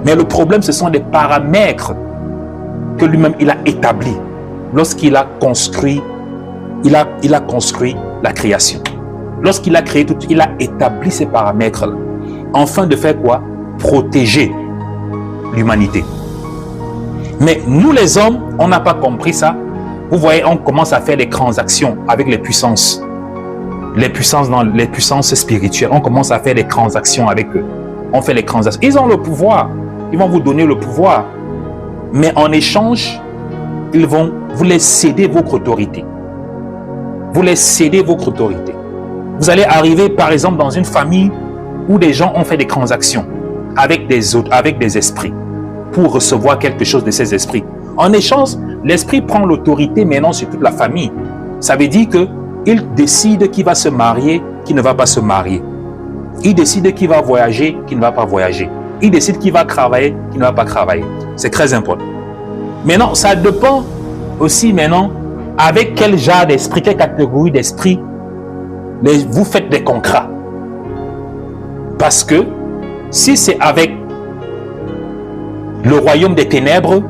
Mais le problème, ce sont les paramètres que lui-même il a établis lorsqu'il a construit, il a construit la création. Lorsqu'il a créé tout, il a établi ces paramètres-là. Afin de faire quoi? Protéger l'humanité. Mais nous les hommes, on n'a pas compris ça. Vous voyez, on commence à faire des transactions avec les puissances. Les puissances spirituelles. On commence à faire des transactions avec eux. On fait les transactions. Ils ont le pouvoir. Ils vont vous donner le pouvoir. Mais en échange, ils vont vous les céder votre autorité. Vous les cédez votre autorité. Vous allez arriver, par exemple, dans une famille où des gens ont fait des transactions avec des esprits pour recevoir quelque chose de ces esprits. En échange, l'esprit prend l'autorité maintenant sur toute la famille. Ça veut dire qu'il décide qui va se marier, qui ne va pas se marier. Il décide qui va voyager, qui ne va pas voyager. Il décide qui va travailler, qui ne va pas travailler. C'est très important. Maintenant, ça dépend aussi maintenant avec quel genre d'esprit, quelle catégorie d'esprit vous faites des contrats. Parce que si c'est avec le royaume des ténèbres,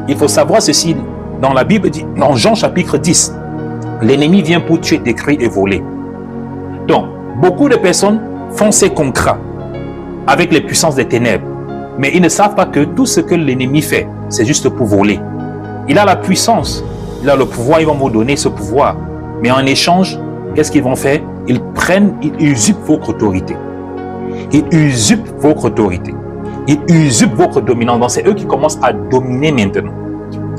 il faut savoir ceci. Dans la Bible, dans Jean chapitre 10, l'ennemi vient pour tuer, détruire et voler. Donc, beaucoup de personnes font ces contrats avec les puissances des ténèbres. Mais ils ne savent pas que tout ce que l'ennemi fait, c'est juste pour voler. Il a la puissance, il a le pouvoir, ils vont vous donner ce pouvoir. Mais en échange, qu'est-ce qu'ils vont faire? Ils usurpent votre autorité. Ils usurpent votre autorité. Ils usurpent votre dominance. Donc c'est eux qui commencent à dominer maintenant.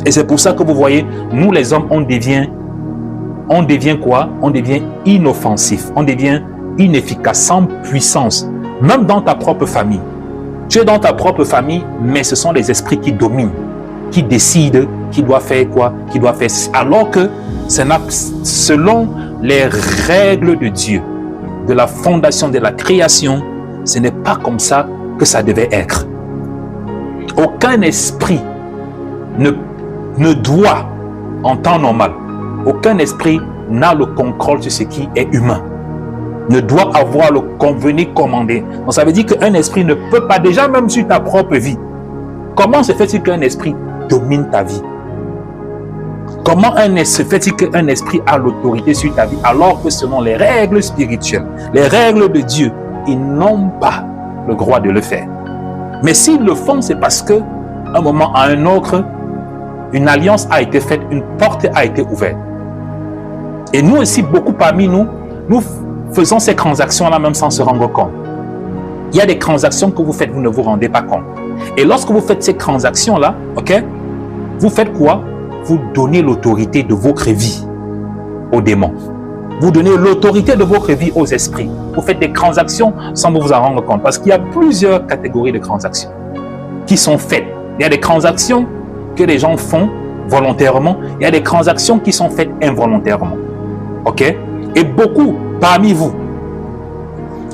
Et c'est pour ça que vous voyez, nous les hommes, on devient quoi? On devient inoffensif. On devient inefficace, sans puissance. Même dans ta propre famille. Tu es dans ta propre famille, mais ce sont les esprits qui dominent, qui décident qui doit faire quoi, qui doit faire. Alors que selon les règles de Dieu, de la fondation de la création, ce n'est pas comme ça que ça devait être. Aucun esprit ne doit, en temps normal, aucun esprit n'a le contrôle sur ce qui est humain. Ne doit avoir le venir commander. Donc ça veut dire qu'un esprit ne peut pas, déjà même sur ta propre vie. Comment se fait-il qu'un esprit domine ta vie? Comment se fait-il qu'un esprit a l'autorité sur ta vie alors que selon les règles spirituelles, les règles de Dieu, ils n'ont pas le droit de le faire. Mais s'ils le font, c'est parce que un moment à un autre, une alliance a été faite, une porte a été ouverte. Et nous aussi, beaucoup parmi nous faisons ces transactions-là même sans se rendre compte. Il y a des transactions que vous faites, vous ne vous rendez pas compte. Et lorsque vous faites ces transactions-là, ok, vous faites quoi? Vous donnez l'autorité de votre vie aux démons. Vous donnez l'autorité de votre vie aux esprits. Vous faites des transactions sans vous en rendre compte. Parce qu'il y a plusieurs catégories de transactions qui sont faites. Il y a des transactions que les gens font volontairement. Il y a des transactions qui sont faites involontairement. Ok? Et beaucoup parmi vous,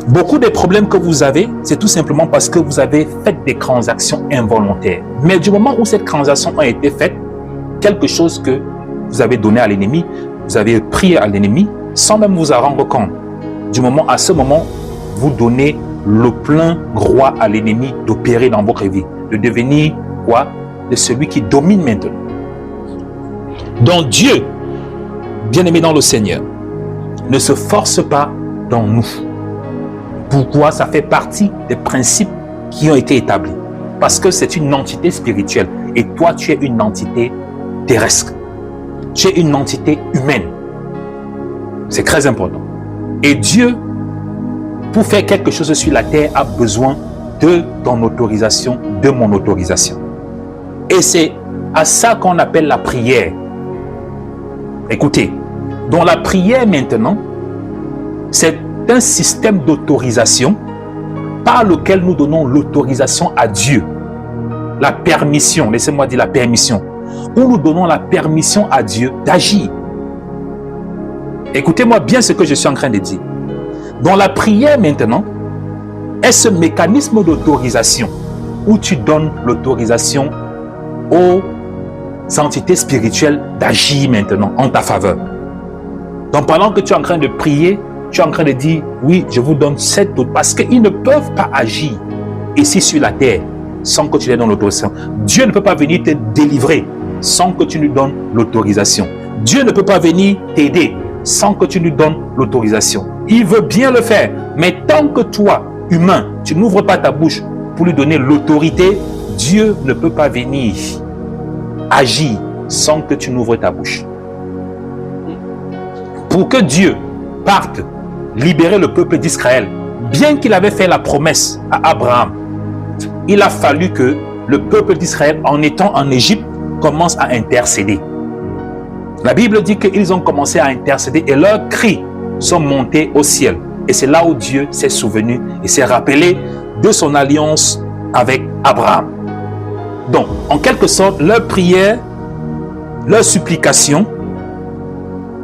beaucoup des problèmes que vous avez, c'est tout simplement parce que vous avez fait des transactions involontaires. Mais du moment où cette transaction a été faite, quelque chose que vous avez donné à l'ennemi, vous avez pris à l'ennemi, sans même vous en rendre compte. Du moment à ce moment, vous donnez le plein droit à l'ennemi d'opérer dans votre vie, de devenir quoi? De celui qui domine maintenant. Donc Dieu, bien-aimé dans le Seigneur, ne se force pas dans nous. Pourquoi? Ça fait partie des principes qui ont été établis. Parce que c'est une entité spirituelle. Et toi, tu es une entité terrestre. Tu es une entité humaine. C'est très important. Et Dieu, pour faire quelque chose sur la terre, a besoin de ton autorisation, de mon autorisation. Et c'est à ça qu'on appelle la prière. Écoutez, dans la prière maintenant, c'est un système d'autorisation par lequel nous donnons l'autorisation à Dieu. La permission, laissez-moi dire la permission. Où nous donnons la permission à Dieu d'agir. Écoutez-moi bien ce que je suis en train de dire. Dans la prière maintenant, est ce mécanisme d'autorisation où tu donnes l'autorisation aux entités spirituelles d'agir maintenant en ta faveur. Donc pendant que tu es en train de prier, tu es en train de dire, oui, je vous donne cette autre, parce qu'ils ne peuvent pas agir ici sur la terre sans que tu leur donnes l'autorisation. Dieu ne peut pas venir te délivrer sans que tu lui donnes l'autorisation. Dieu ne peut pas venir t'aider sans que tu lui donnes l'autorisation. Il veut bien le faire, mais tant que toi, humain, tu n'ouvres pas ta bouche pour lui donner l'autorité, Dieu ne peut pas venir agir sans que tu n'ouvres ta bouche. Pour que Dieu parte libérer le peuple d'Israël, bien qu'il avait fait la promesse à Abraham, il a fallu que le peuple d'Israël, en étant en Égypte, commence à intercéder. La Bible dit qu'ils ont commencé à intercéder et leurs cris sont montés au ciel. Et c'est là où Dieu s'est souvenu et s'est rappelé de son alliance avec Abraham. Donc, en quelque sorte, leur prière, leur supplication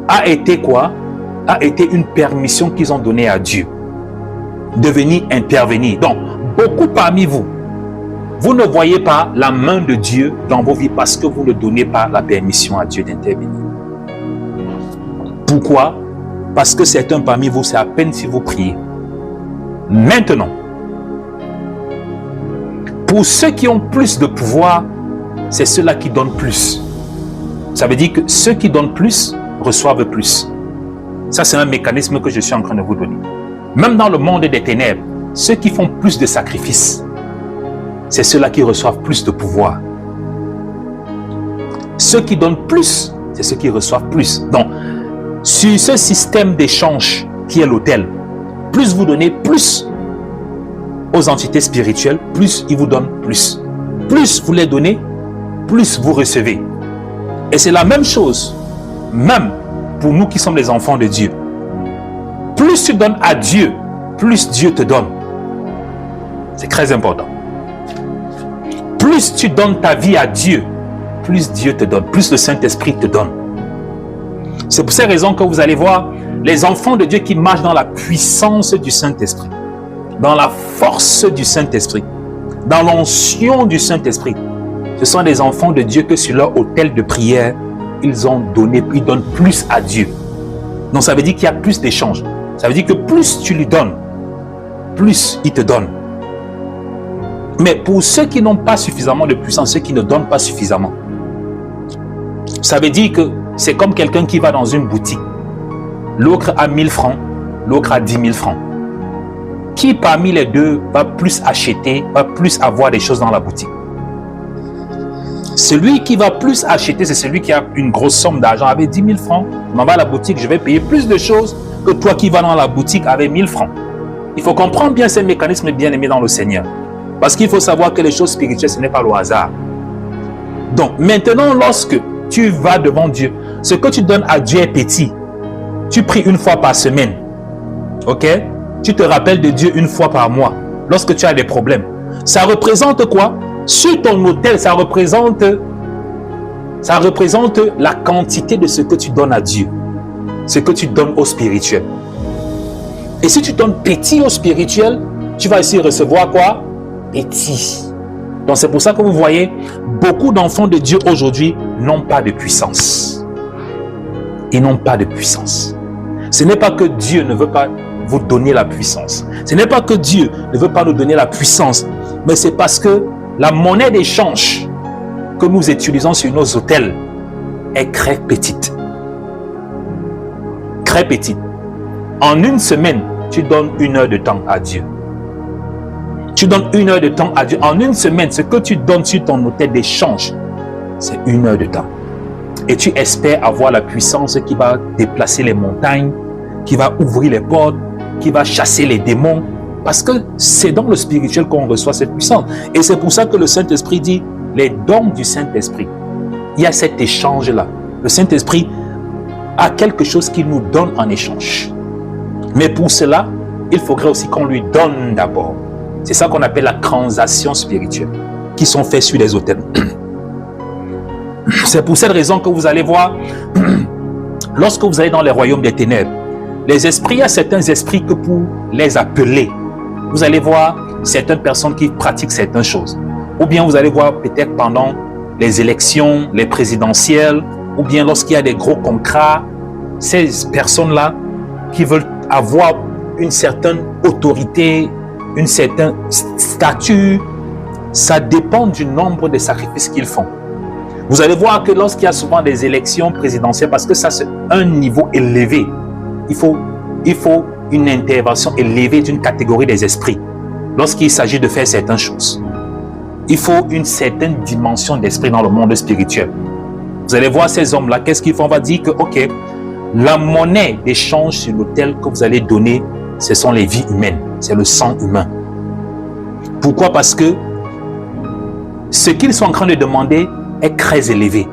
a été quoi? A été une permission qu'ils ont donnée à Dieu de venir intervenir. Donc, beaucoup parmi vous, vous ne voyez pas la main de Dieu dans vos vies parce que vous ne donnez pas la permission à Dieu d'intervenir. Pourquoi? Parce que certains parmi vous, c'est à peine si vous priez. Maintenant, pour ceux qui ont plus de pouvoir, c'est ceux-là qui donnent plus. Ça veut dire que ceux qui donnent plus reçoivent plus. Ça, c'est un mécanisme que je suis en train de vous donner. Même dans le monde des ténèbres, ceux qui font plus de sacrifices, c'est ceux-là qui reçoivent plus de pouvoir. Ceux qui donnent plus, c'est ceux qui reçoivent plus. Donc, sur ce système d'échange qui est l'autel, plus vous donnez plus aux entités spirituelles, plus ils vous donnent plus. Plus vous les donnez, plus vous recevez. Et c'est la même chose, même pour nous qui sommes les enfants de Dieu. Plus tu donnes à Dieu, plus Dieu te donne. C'est très important. Plus tu donnes ta vie à Dieu, plus Dieu te donne, plus le Saint-Esprit te donne. C'est pour ces raisons que vous allez voir les enfants de Dieu qui marchent dans la puissance du Saint-Esprit, dans la force du Saint-Esprit, dans l'onction du Saint-Esprit. Ce sont des enfants de Dieu que sur leur autel de prière, ils ont donné, ils donnent plus à Dieu. Donc ça veut dire qu'il y a plus d'échanges. Ça veut dire que plus tu lui donnes, plus il te donne. Mais pour ceux qui n'ont pas suffisamment de puissance, ceux qui ne donnent pas suffisamment, ça veut dire que c'est comme quelqu'un qui va dans une boutique. L'autre a 1000 francs, l'autre a 10 000 francs. Qui parmi les deux va plus acheter, va plus avoir des choses dans la boutique? Celui qui va plus acheter, c'est celui qui a une grosse somme d'argent. Avec 10 000 francs, je m'en vais à la boutique, je vais payer plus de choses que toi qui vas dans la boutique avec 1000 francs. Il faut comprendre bien ces mécanismes bien aimés dans le Seigneur. Parce qu'il faut savoir que les choses spirituelles, ce n'est pas le hasard. Donc, maintenant, lorsque tu vas devant Dieu, ce que tu donnes à Dieu est petit. Tu pries une fois par semaine. Ok? Tu te rappelles de Dieu une fois par mois. Lorsque tu as des problèmes. Ça représente quoi? Sur ton autel, ça représente la quantité de ce que tu donnes à Dieu. Ce que tu donnes au spirituel. Et si tu donnes petit au spirituel, tu vas aussi recevoir quoi? Petit. Donc c'est pour ça que vous voyez, beaucoup d'enfants de Dieu aujourd'hui n'ont pas de puissance. Ils n'ont pas de puissance. Ce n'est pas que Dieu ne veut pas vous donner la puissance. Ce n'est pas que Dieu ne veut pas nous donner la puissance, mais c'est parce que la monnaie d'échange que nous utilisons sur nos autels est très petite. Très petite. En une semaine, tu donnes 1 heure de temps à Dieu. Tu donnes 1 heure de temps à Dieu. En une semaine, ce que tu donnes sur ton autel d'échange, c'est 1 heure de temps. Et tu espères avoir la puissance qui va déplacer les montagnes, qui va ouvrir les portes, qui va chasser les démons. Parce que c'est dans le spirituel qu'on reçoit cette puissance. Et c'est pour ça que le Saint-Esprit dit, les dons du Saint-Esprit, il y a cet échange-là. Le Saint-Esprit a quelque chose qu'il nous donne en échange. Mais pour cela, il faudrait aussi qu'on lui donne d'abord. C'est ça qu'on appelle la transaction spirituelle, qui sont faits sur les autels. C'est pour cette raison que vous allez voir, lorsque vous allez dans les royaumes des ténèbres, les esprits, il y a certains esprits que pour les appeler, vous allez voir certaines personnes qui pratiquent certaines choses. Ou bien vous allez voir peut-être pendant les élections, les présidentielles, ou bien lorsqu'il y a des gros contrats, ces personnes-là qui veulent avoir une certaine autorité, une certaine statut, ça dépend du nombre de sacrifices qu'ils font. Vous allez voir que lorsqu'il y a souvent des élections présidentielles, parce que ça c'est un niveau élevé, il faut une intervention élevée d'une catégorie des esprits lorsqu'il s'agit de faire certaines choses. Il faut une certaine dimension d'esprit dans le monde spirituel. Vous allez voir ces hommes-là, qu'est-ce qu'ils font? On va dire que, ok, la monnaie d'échange sur l'autel que vous allez donner, ce sont les vies humaines, c'est le sang humain. Pourquoi? Parce que ce qu'ils sont en train de demander est très élevé.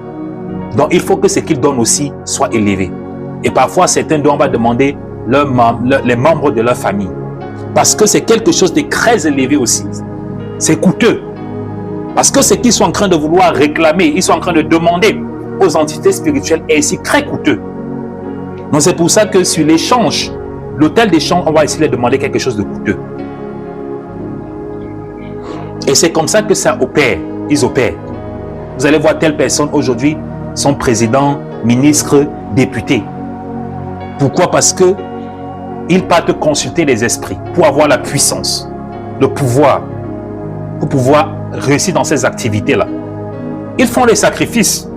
Donc, il faut que ce qu'ils donnent aussi soit élevé. Et parfois, certains d'eux, on va demander les membres de leur famille. Parce que c'est quelque chose de très élevé aussi. C'est coûteux. Parce que ce qu'ils sont en train de vouloir réclamer, ils sont en train de demander aux entités spirituelles est ici très coûteux. Donc, c'est pour ça que sur l'échange, l'autel d'échange, on va essayer de demander quelque chose de coûteux. Et c'est comme ça que ça opère. Ils opèrent. Vous allez voir telle personne aujourd'hui, son président, ministre, député. Pourquoi? Parce que ils partent consulter les esprits pour avoir la puissance, le pouvoir, pour pouvoir réussir dans ces activités-là. Ils font des sacrifices.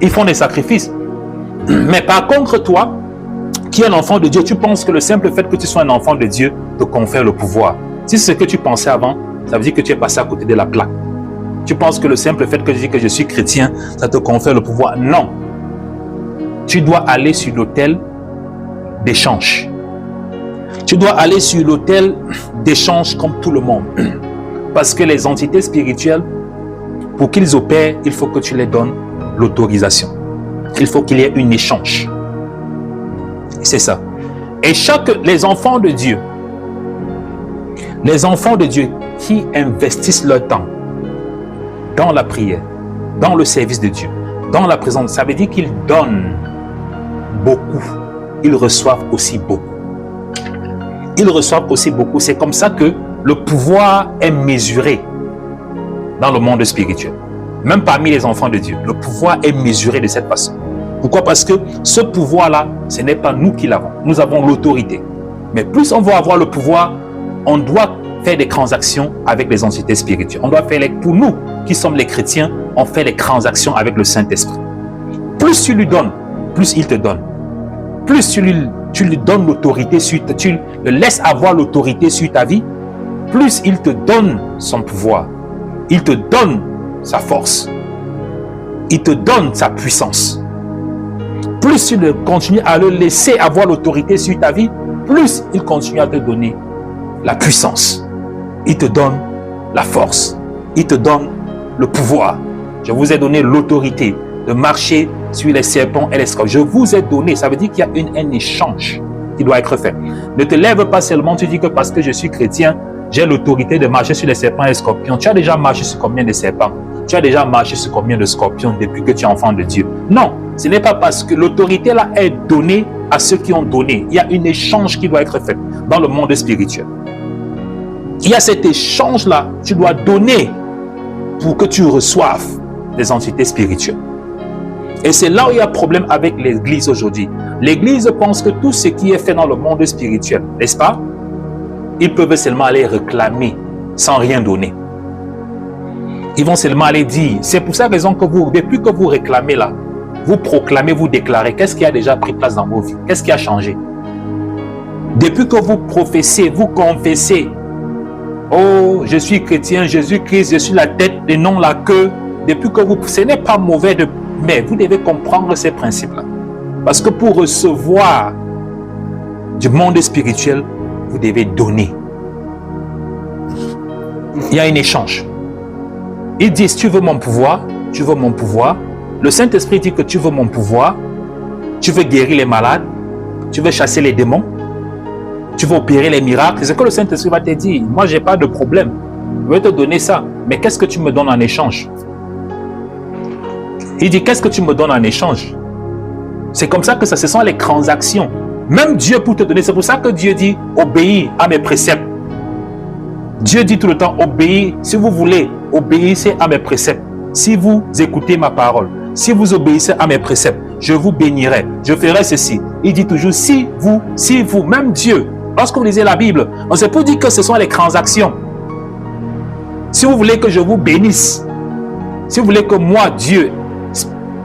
Ils font des sacrifices. Mais par contre, toi, qui es un enfant de Dieu, tu penses que le simple fait que tu sois un enfant de Dieu te confère le pouvoir. Si c'est ce que tu pensais avant, ça veut dire que tu es passé à côté de la plaque. Tu penses que le simple fait que je dis que je suis chrétien, ça te confère le pouvoir. Non. Tu dois aller sur l'autel d'échange. Tu dois aller sur l'autel d'échange comme tout le monde. Parce que les entités spirituelles, pour qu'ils opèrent, il faut que tu les donnes l'autorisation. Il faut qu'il y ait un échange. C'est ça. Et les enfants de Dieu qui investissent leur temps dans la prière, dans le service de Dieu, dans la présence, ça veut dire qu'ils donnent beaucoup. Ils reçoivent aussi beaucoup. Ils reçoivent aussi beaucoup. C'est comme ça que le pouvoir est mesuré dans le monde spirituel. Même parmi les enfants de Dieu, le pouvoir est mesuré de cette façon. Pourquoi? Parce que ce pouvoir-là, ce n'est pas nous qui l'avons. Nous avons l'autorité. Mais plus on va avoir le pouvoir, on doit faire des transactions avec les entités spirituelles. On doit faire pour nous qui sommes les chrétiens, on fait les transactions avec le Saint-Esprit. Plus tu lui donnes, plus il te donne. Plus tu lui donnes l'autorité, tu le laisses avoir l'autorité sur ta vie, plus il te donne son pouvoir. Il te donne sa force. Il te donne sa puissance. Plus tu continues à le laisser avoir l'autorité sur ta vie, plus il continue à te donner la puissance. Il te donne la force. Il te donne le pouvoir. Je vous ai donné l'autorité de marcher sur les serpents et les scorpions. Je vous ai donné, ça veut dire qu'il y a un échange qui doit être fait. Ne te lève pas seulement, tu dis que parce que je suis chrétien, j'ai l'autorité de marcher sur les serpents et les scorpions. Tu as déjà marché sur combien de serpents? Tu as déjà marché sur combien de scorpions depuis que tu es enfant de Dieu? Non, ce n'est pas parce que l'autorité là est donnée à ceux qui ont donné. Il y a un échange qui doit être fait dans le monde spirituel. Il y a cet échange là, tu dois donner pour que tu reçoives des entités spirituelles. Et c'est là où il y a problème avec l'Église aujourd'hui. L'Église pense que tout ce qui est fait dans le monde spirituel, n'est-ce pas? Ils peuvent seulement aller réclamer sans rien donner. Ils vont seulement aller dire. C'est pour cette raison que depuis que vous réclamez là, vous proclamez, vous déclarez, qu'est-ce qui a déjà pris place dans vos vies? Qu'est-ce qui a changé? Depuis que vous professez, vous confessez, oh, je suis chrétien, Jésus-Christ, je suis la tête et non la queue. Depuis que ce n'est pas mauvais, mais vous devez comprendre ces principes-là. Parce que pour recevoir du monde spirituel, vous devez donner. Il y a un échange. Ils disent, tu veux mon pouvoir, tu veux mon pouvoir. Le Saint-Esprit dit que tu veux mon pouvoir, tu veux guérir les malades, tu veux chasser les démons, tu veux opérer les miracles. C'est ce que le Saint-Esprit va te dire. Moi, je n'ai pas de problème. Je vais te donner ça. Mais qu'est-ce que tu me donnes en échange? Il dit, qu'est-ce que tu me donnes en échange? C'est comme ça que ce sont les transactions. Même Dieu pour te donner. C'est pour ça que Dieu dit, obéis à mes préceptes. Dieu dit tout le temps, obéis. Si vous voulez, obéissez à mes préceptes. si vous écoutez ma parole, si vous obéissez à mes préceptes, je vous bénirai, je ferai ceci. Il dit toujours si vous, même Dieu. Lorsque vous lisez la Bible, on sait pour dire que ce sont les transactions. Si vous voulez que je vous bénisse, si vous voulez que moi, Dieu,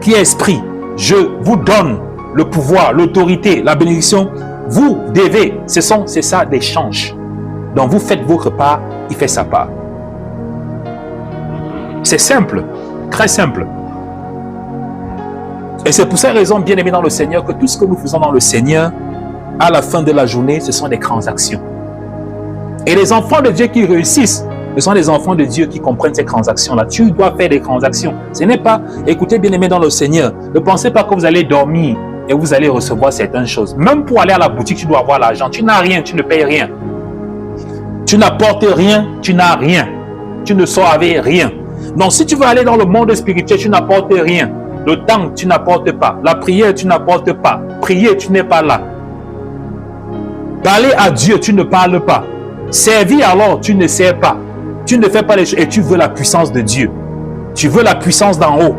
qui est esprit, je vous donne le pouvoir, l'autorité, la bénédiction, vous devez, c'est ça l'échange. Donc vous faites vos repas, il fait sa part. C'est simple, très simple. Et c'est pour cette raison, bien aimé dans le Seigneur, que tout ce que nous faisons dans le Seigneur, à la fin de la journée, ce sont des transactions. Et les enfants de Dieu qui réussissent, ce sont les enfants de Dieu qui comprennent ces transactions-là. Tu dois faire des transactions. Ce n'est pas, écoutez bien aimé dans le Seigneur, ne pensez pas que vous allez dormir et vous allez recevoir certaines choses. Même pour aller à la boutique, tu dois avoir l'argent. Tu n'as rien, tu ne payes rien. Tu n'apportes rien, tu n'as rien. Tu ne sors avec rien. Donc si tu veux aller dans le monde spirituel, tu n'apportes rien. Le temps, tu n'apportes pas. La prière, tu n'apportes pas. Prier, tu n'es pas là. Parler à Dieu, tu ne parles pas. Servir alors, tu ne sers pas. Tu ne fais pas les choses et tu veux la puissance de Dieu. Tu veux la puissance d'en haut.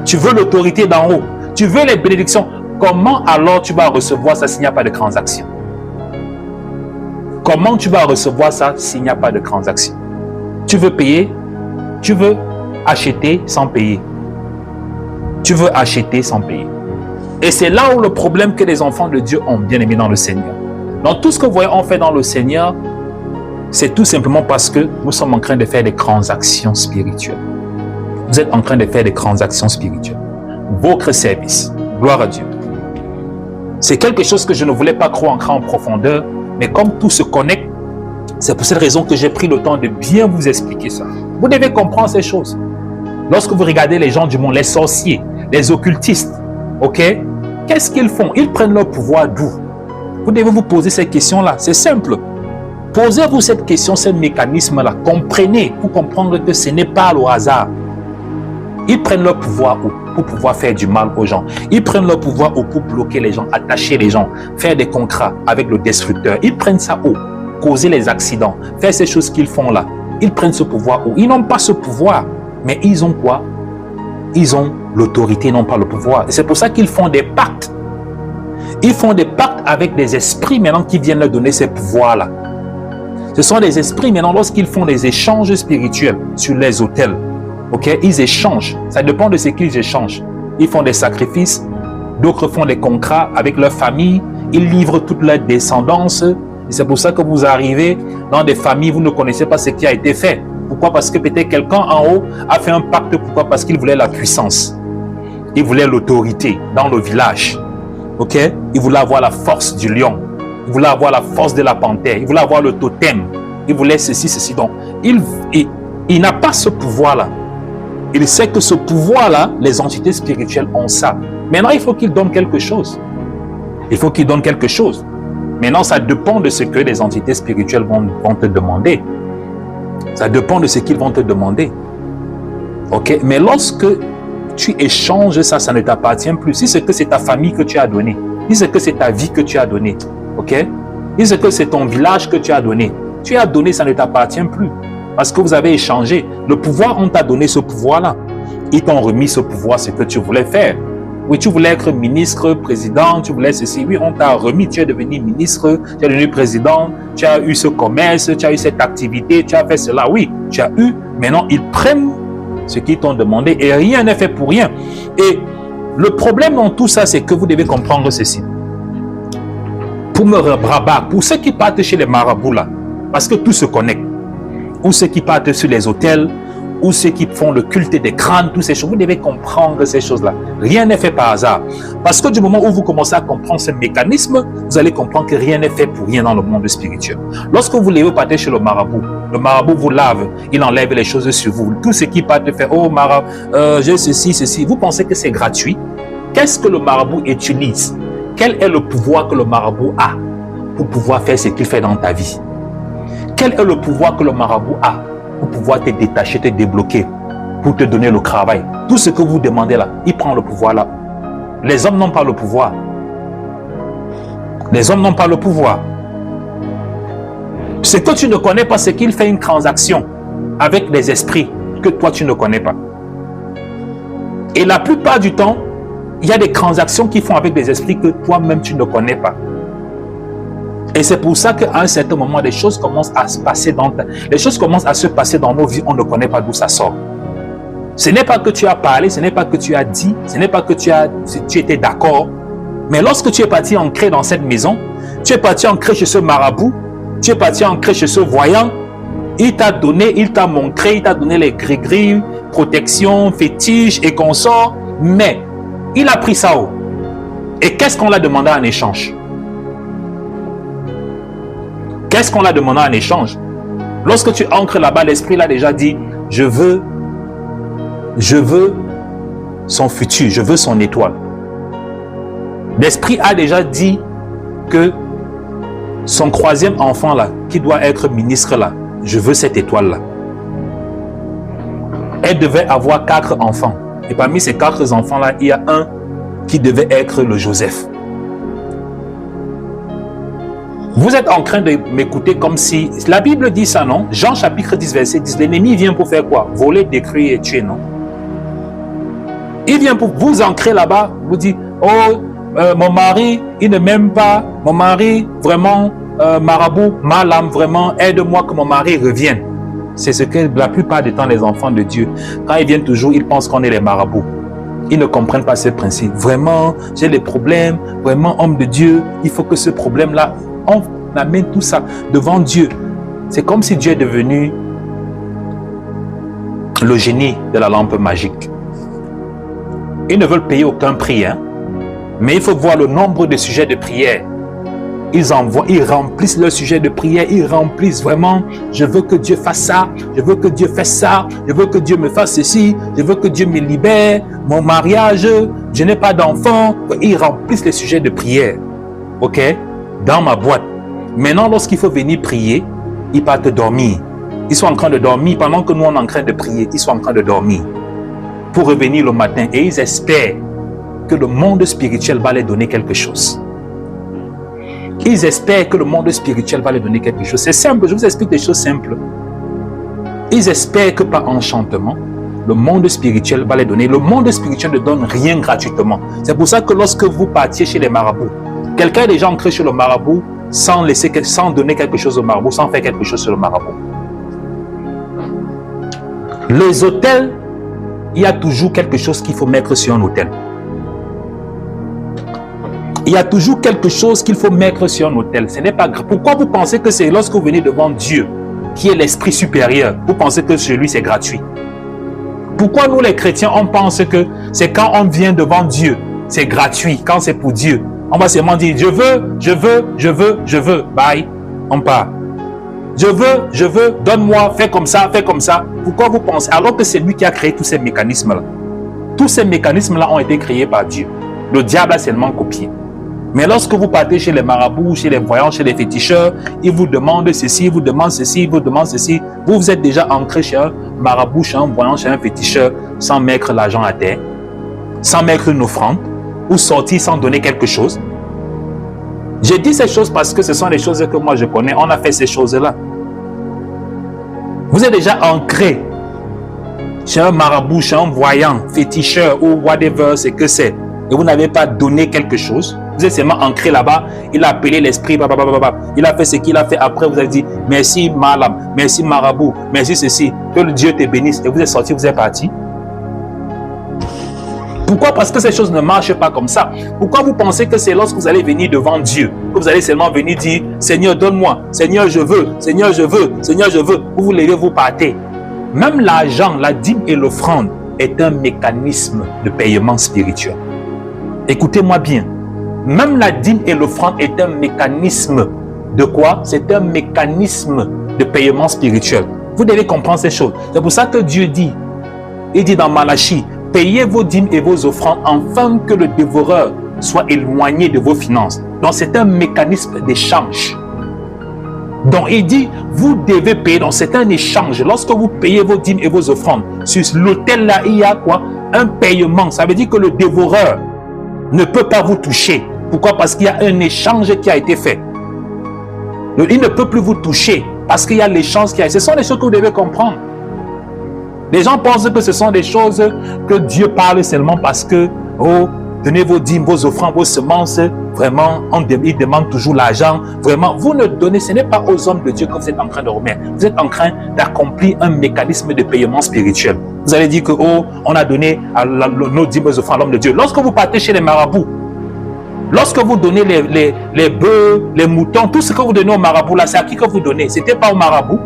Tu veux l'autorité d'en haut. Tu veux les bénédictions. Comment alors tu vas recevoir ça s'il n'y a pas de transaction? Comment tu vas recevoir ça s'il n'y a pas de transaction? Tu veux payer? Tu veux acheter sans payer. Tu veux acheter sans payer. Et c'est là où le problème que les enfants de Dieu ont bien aimé dans le Seigneur. Donc tout ce que vous voyez on fait dans le Seigneur, c'est tout simplement parce que nous sommes en train de faire des transactions spirituelles. Vous êtes en train de faire des transactions spirituelles. Votre service. Gloire à Dieu. C'est quelque chose que je ne voulais pas trop entrer en profondeur, mais comme tout se connecte, c'est pour cette raison que j'ai pris le temps de bien vous expliquer ça. Vous devez comprendre ces choses. Lorsque vous regardez les gens du monde, les sorciers, les occultistes, ok? Qu'est-ce qu'ils font? Ils prennent leur pouvoir d'où? Vous devez vous poser ces questions-là. C'est simple. Posez-vous cette question, ce mécanisme-là. Comprenez pour comprendre que ce n'est pas le hasard. Ils prennent leur pouvoir où? Pour pouvoir faire du mal aux gens. Ils prennent leur pouvoir où? Pour bloquer les gens, attacher les gens, faire des contrats avec le destructeur. Ils prennent ça où? Causer les accidents, faire ces choses qu'ils font là. Ils prennent ce pouvoir où? Ils n'ont pas ce pouvoir. Mais ils ont quoi? Ils ont l'autorité, non pas le pouvoir. Et c'est pour ça qu'ils font des pactes. Ils font des pactes avec des esprits maintenant qui viennent leur donner ces pouvoirs-là. Ce sont des esprits maintenant lorsqu'ils font des échanges spirituels sur les autels. Ok, ils échangent. Ça dépend de ce qu'ils échangent. Ils font des sacrifices. D'autres font des contrats avec leur famille. Ils livrent toute leur descendance. Et c'est pour ça que vous arrivez dans des familles, vous ne connaissez pas ce qui a été fait. Pourquoi? Parce que peut-être quelqu'un en haut a fait un pacte. Pourquoi? Parce qu'il voulait la puissance. Il voulait l'autorité dans le village. Ok? Il voulait avoir la force du lion. Il voulait avoir la force de la panthère. Il voulait avoir le totem. Il voulait ceci, ceci. Donc, il n'a pas ce pouvoir-là. Il sait que ce pouvoir-là, les entités spirituelles ont ça. Maintenant, il faut qu'il donne quelque chose. Il faut qu'il donne quelque chose. Maintenant, ça dépend de ce que les entités spirituelles vont te demander. Ça dépend de ce qu'ils vont te demander. Ok? Mais lorsque tu échanges ça, ça ne t'appartient plus. Si c'est que c'est ta famille que tu as donné, si c'est que c'est ta vie que tu as donnée, ok? Si c'est que c'est ton village que tu as donné, ça ne t'appartient plus. Parce que vous avez échangé. Le pouvoir, on t'a donné ce pouvoir-là. Ils t'ont remis ce pouvoir, ce que tu voulais faire. Oui, tu voulais être ministre, président, tu voulais ceci. Oui, on t'a remis, tu es devenu ministre, tu es devenu président, tu as eu ce commerce, tu as eu cette activité, tu as fait cela. Oui, tu as eu. Maintenant, ils prennent ce qu'ils t'ont demandé et rien n'est fait pour rien. Et le problème dans tout ça, c'est que vous devez comprendre ceci. Pour me rabattre, pour ceux qui partent chez les marabouts là, parce que tout se connecte, ou ceux qui partent sur les hôtels, ou ceux qui font le culte des crânes, toutes ces choses, vous devez comprendre ces choses-là. Rien n'est fait par hasard. Parce que du moment où vous commencez à comprendre ce mécanisme, vous allez comprendre que rien n'est fait pour rien dans le monde spirituel. Lorsque vous levez partez chez le marabout vous lave, il enlève les choses sur vous. Tout ce qui part te faire, oh marabout, j'ai ceci, ceci. Vous pensez que c'est gratuit? Qu'est-ce que le marabout utilise? Quel est le pouvoir que le marabout a pour pouvoir faire ce qu'il fait dans ta vie? Quel est le pouvoir que le marabout a pour pouvoir te détacher, te débloquer, pour te donner le travail? Tout ce que vous demandez là, il prend le pouvoir là. Les hommes n'ont pas le pouvoir. Les hommes n'ont pas le pouvoir. Ce que tu ne connais pas, c'est qu'il fait une transaction avec des esprits que toi tu ne connais pas. Et la plupart du temps, il y a des transactions qu'ils font avec des esprits que toi-même tu ne connais pas. Et c'est pour ça qu'à un certain moment, les choses commencent à se passer dans nos vies, on ne connaît pas d'où ça sort. Ce n'est pas que tu as parlé, ce n'est pas que tu as dit, ce n'est pas que tu étais d'accord, mais lorsque tu es parti ancrer dans cette maison, tu es parti ancrer chez ce marabout, tu es parti ancrer chez ce voyant, il t'a donné, il t'a montré, il t'a donné les gris-gris, protection, fétiche et consorts, mais il a pris ça haut. Et qu'est-ce qu'on l'a demandé en échange? Qu'est-ce qu'on l'a demandé en échange? Lorsque tu ancres là-bas, l'esprit l'a déjà dit, je veux son futur, je veux son étoile. L'esprit a déjà dit que son troisième enfant là, qui doit être ministre là, je veux cette étoile là. Elle devait avoir 4 enfants. Et parmi ces 4 enfants là, il y a un qui devait être le Joseph. Vous êtes en train de m'écouter comme si... La Bible dit ça, non? Jean chapitre 10, verset 10. L'ennemi vient pour faire quoi? Voler, détruire et tuer, non? Il vient pour vous ancrer là-bas. Vous dites, oh, mon mari, il ne m'aime pas. Mon mari, vraiment, marabout, mal âme, vraiment, aide-moi que mon mari revienne. C'est ce que la plupart du temps, les enfants de Dieu, quand ils viennent toujours, ils pensent qu'on est les marabouts. Ils ne comprennent pas ces principes. Vraiment, j'ai des problèmes. Vraiment, homme de Dieu, il faut que ce problème-là... On amène tout ça devant Dieu. C'est comme si Dieu est devenu le génie de la lampe magique. Ils ne veulent payer aucun prix, hein? Mais il faut voir le nombre de sujets de prière. Ils remplissent leur sujet de prière, ils remplissent vraiment, je veux que Dieu fasse ça, je veux que Dieu fasse ça, je veux que Dieu me fasse ceci, je veux que Dieu me libère, mon mariage, je n'ai pas d'enfant. Ils remplissent les sujets de prière. Ok? Dans ma boîte. Maintenant, lorsqu'il faut venir prier, ils partent dormir. Ils sont en train de dormir pendant que nous on est en train de prier. Ils sont en train de dormir pour revenir le matin et ils espèrent que le monde spirituel va leur donner quelque chose. Ils espèrent que le monde spirituel va leur donner quelque chose. C'est simple, je vous explique des choses simples. Ils espèrent que par enchantement, le monde spirituel va les donner. Le monde spirituel ne donne rien gratuitement. C'est pour ça que lorsque vous partiez chez les marabouts, quelqu'un est déjà entré chez le marabout sans donner quelque chose au marabout, sans faire quelque chose sur le marabout. Les hôtels, il y a toujours quelque chose qu'il faut mettre sur un hôtel. Il y a toujours quelque chose qu'il faut mettre sur un hôtel. Ce n'est pas grave. Pourquoi vous pensez que c'est lorsque vous venez devant Dieu, qui est l'esprit supérieur, vous pensez que chez lui c'est gratuit? Pourquoi nous les chrétiens, on pense que c'est quand on vient devant Dieu, c'est gratuit, quand c'est pour Dieu? On va seulement dire, je veux, bye, on part. Je veux, donne-moi, fais comme ça. Pourquoi vous pensez? Alors que c'est lui qui a créé tous ces mécanismes-là. Tous ces mécanismes-là ont été créés par Dieu. Le diable a seulement copié. Mais lorsque vous partez chez les marabouts, chez les voyants, chez les féticheurs, ils vous demandent ceci, ils vous demandent ceci, ils vous demandent ceci. Vous êtes déjà ancré chez un marabout, chez un voyant, chez un féticheur, sans mettre l'argent à terre, sans mettre une offrande, ou sortir sans donner quelque chose. J'ai dit ces choses parce que ce sont les choses que moi je connais. On a fait ces choses-là. Vous êtes déjà ancré chez un marabout, chez un voyant, féticheur ou whatever, c'est que c'est. Et vous n'avez pas donné quelque chose. Vous êtes seulement ancré là-bas. Il a appelé l'esprit. Il a fait ce qu'il a fait. Après, vous avez dit merci malam, merci marabout, merci ceci. Que le Dieu te bénisse. Et vous êtes sorti, vous êtes parti. Pourquoi? Parce que ces choses ne marchent pas comme ça. Pourquoi vous pensez que c'est lorsque vous allez venir devant Dieu, que vous allez seulement venir dire Seigneur, donne-moi, Seigneur, je veux, Seigneur, je veux, Seigneur, je veux. Vous vous levez, vous partez. Même l'argent, la dîme et l'offrande est un mécanisme de paiement spirituel. Écoutez-moi bien. Même la dîme et l'offrande est un mécanisme de quoi? C'est un mécanisme de paiement spirituel. Vous devez comprendre ces choses. C'est pour ça que Dieu dit, il dit dans Malachie, payez vos dîmes et vos offrandes afin que le dévoreur soit éloigné de vos finances. Donc c'est un mécanisme d'échange. Donc il dit, vous devez payer. Donc c'est un échange. Lorsque vous payez vos dîmes et vos offrandes, sur l'autel là, il y a quoi? Un paiement. Ça veut dire que le dévoreur ne peut pas vous toucher. Pourquoi? Parce qu'il y a un échange qui a été fait. Il ne peut plus vous toucher parce qu'il y a l'échange qui a été fait. Ce sont les choses que vous devez comprendre. Les gens pensent que ce sont des choses que Dieu parle seulement parce que, oh, donnez vos dîmes, vos offrandes, vos semences. Vraiment, il demande toujours l'argent. Vraiment, vous ne donnez, ce n'est pas aux hommes de Dieu que vous êtes en train de remettre. Vous êtes en train d'accomplir un mécanisme de paiement spirituel. Vous allez dire que, oh, on a donné nos dîmes, aux offrandes à l'homme de Dieu. Lorsque vous partez chez les marabouts, lorsque vous donnez les bœufs, les moutons, tout ce que vous donnez aux marabouts, là, c'est à qui que vous donnez? Ce n'était pas aux marabouts.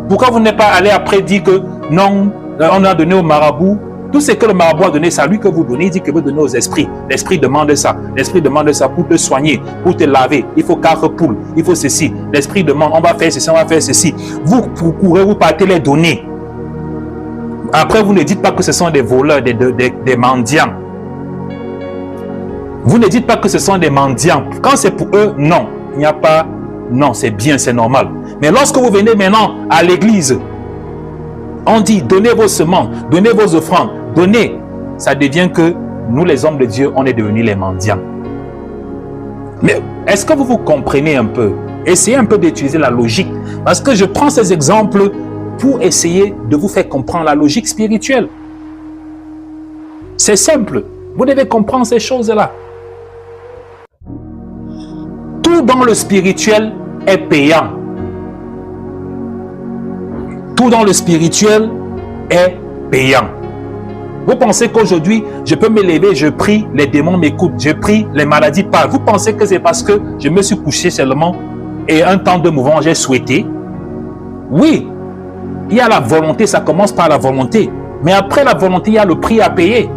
Pourquoi vous n'êtes pas allé après dire que non, on a donné aux marabouts? Tout ce que le marabout a donné, c'est à lui que vous donnez. Il dit que vous donnez aux esprits. L'esprit demande ça. L'esprit demande ça pour te soigner, pour te laver. Il faut 4 poules, il faut ceci. L'esprit demande, on va faire ceci, on va faire ceci. Vous courez, vous partez les donner. Après, vous ne dites pas que ce sont des voleurs, des mendiants. Vous ne dites pas que ce sont des mendiants. Quand c'est pour eux, non. Il n'y a pas, non, c'est bien, c'est normal. Mais lorsque vous venez maintenant à l'église, on dit, donnez vos semences, donnez vos offrandes, donnez. Ça devient que nous, les hommes de Dieu, on est devenus les mendiants. Mais est-ce que vous comprenez un peu? Essayez un peu d'utiliser la logique. Parce que je prends ces exemples pour essayer de vous faire comprendre la logique spirituelle. C'est simple. Vous devez comprendre ces choses-là. Tout dans le spirituel est payant. Tout dans le spirituel est payant. Vous pensez qu'aujourd'hui, je peux me lever, je prie, les démons m'écoutent, je prie, les maladies parlent. Vous pensez que c'est parce que je me suis couché seulement et un temps de mouvement, j'ai souhaité? Oui, il y a la volonté, ça commence par la volonté. Mais après la volonté, il y a le prix à payer.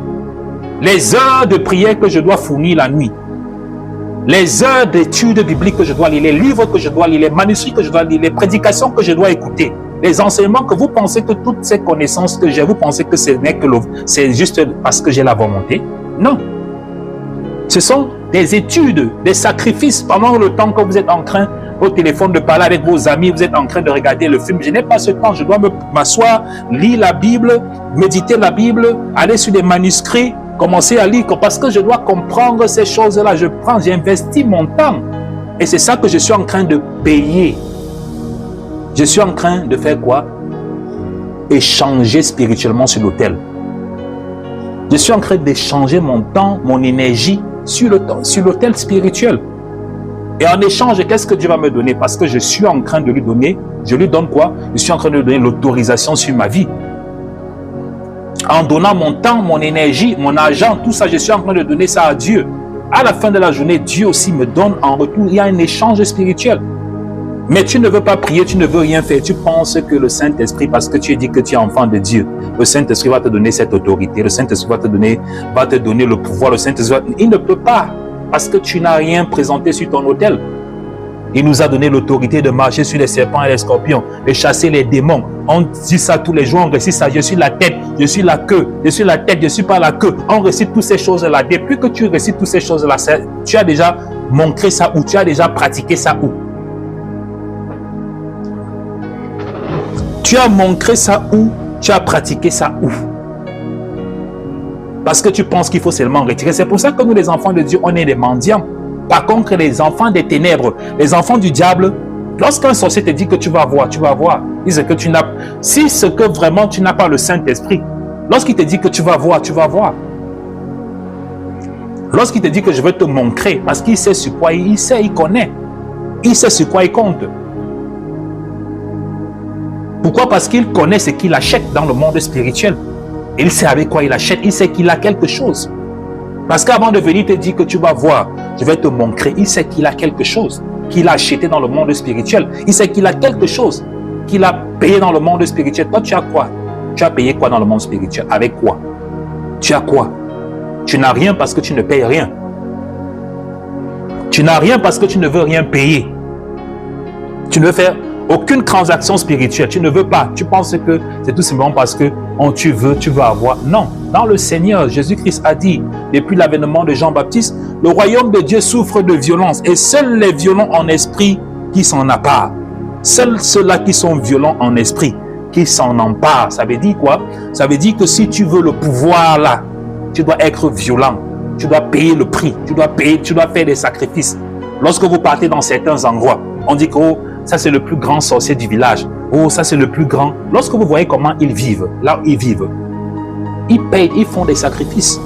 Les heures de prière que je dois fournir la nuit. Les heures d'études bibliques que je dois lire, les livres que je dois lire, les manuscrits que je dois lire, les prédications que je dois écouter. Les enseignements que vous pensez que toutes ces connaissances que j'ai, vous pensez que c'est juste parce que j'ai la volonté? Non. Ce sont des études, des sacrifices pendant le temps que vous êtes en train au téléphone de parler avec vos amis, vous êtes en train de regarder le film. Je n'ai pas ce temps, je dois m'asseoir, lire la Bible, méditer la Bible, aller sur des manuscrits, commencer à lire parce que je dois comprendre ces choses-là. J'investis mon temps et c'est ça que je suis en train de payer. Je suis en train de faire quoi? Échanger spirituellement sur l'autel. Je suis en train d'échanger mon temps, mon énergie sur l'autel spirituel. Et en échange, qu'est-ce que Dieu va me donner? Parce que je suis en train de lui donner, je lui donne quoi? Je suis en train de lui donner l'autorisation sur ma vie. En donnant mon temps, mon énergie, mon argent, tout ça, je suis en train de donner ça à Dieu. À la fin de la journée, Dieu aussi me donne en retour. Il y a un échange spirituel. Mais tu ne veux pas prier, tu ne veux rien faire. Tu penses que le Saint-Esprit, parce que tu dis que tu es enfant de Dieu, le Saint-Esprit va te donner cette autorité. Le Saint-Esprit va te donner le pouvoir. Le Saint-Esprit, il ne peut pas, parce que tu n'as rien présenté sur ton autel. Il nous a donné l'autorité de marcher sur les serpents et les scorpions, de chasser les démons. On dit ça tous les jours, on récite ça. Je suis la tête, je suis la queue, je suis la tête, je ne suis pas la queue. On récite toutes ces choses-là. Depuis que tu récites toutes ces choses-là, tu as déjà montré ça où? Tu as déjà pratiqué ça où? Tu as montré ça où? Tu as pratiqué ça où? Parce que tu penses qu'il faut seulement retirer. C'est pour ça que nous, les enfants de Dieu, on est des mendiants. Par contre, les enfants des ténèbres, les enfants du diable, lorsqu'un sorcier te dit que tu vas voir, tu vas voir. Que tu n'as, si ce que vraiment tu n'as pas le Saint-Esprit, lorsqu'il te dit que tu vas voir, tu vas voir. Lorsqu'il te dit que je vais te montrer, parce qu'il sait sur quoi il sait, il connaît. Il sait sur quoi il compte. Pourquoi? Parce qu'il connaît ce qu'il achète dans le monde spirituel. Il sait avec quoi il achète, il sait qu'il a quelque chose. Parce qu'avant de venir te dire que tu vas voir, je vais te montrer, il sait qu'il a quelque chose qu'il a acheté dans le monde spirituel. Il sait qu'il a quelque chose qu'il a payé dans le monde spirituel. Toi, tu as quoi? Tu as payé quoi dans le monde spirituel? Avec quoi? Tu as quoi? Tu n'as rien parce que tu ne payes rien. Tu n'as rien parce que tu ne veux rien payer. Tu ne veux faire aucune transaction spirituelle. Tu ne veux pas. Tu penses que c'est tout simplement parce que tu veux avoir. Non. Dans le Seigneur, Jésus-Christ a dit, depuis l'avènement de Jean-Baptiste, le royaume de Dieu souffre de violence et seuls les violents en esprit qui s'en emparent. Seuls ceux-là qui sont violents en esprit qui s'en emparent. Ça veut dire quoi? Ça veut dire que si tu veux le pouvoir là, tu dois être violent. Tu dois payer le prix. Tu dois faire des sacrifices. Lorsque vous partez dans certains endroits, on dit que ça c'est le plus grand sorcier du village. Oh, ça c'est le plus grand. Lorsque vous voyez comment ils vivent, là où ils vivent, ils payent, ils font des sacrifices.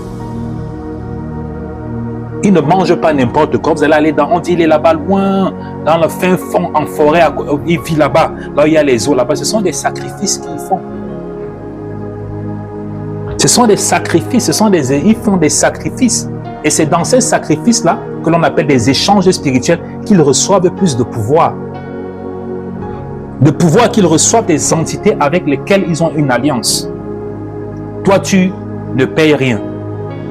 Ils ne mangent pas n'importe quoi. Vous allez aller dans, on dit il est là-bas loin, dans le fin fond, en forêt, il vit là-bas, là où il y a les eaux là-bas. Ce sont des sacrifices qu'ils font. Ce sont des sacrifices, ils font des sacrifices. Et c'est dans ces sacrifices-là que l'on appelle des échanges spirituels qu'ils reçoivent plus de pouvoir. De pouvoir qu'ils reçoivent des entités avec lesquelles ils ont une alliance. Toi, tu ne payes rien.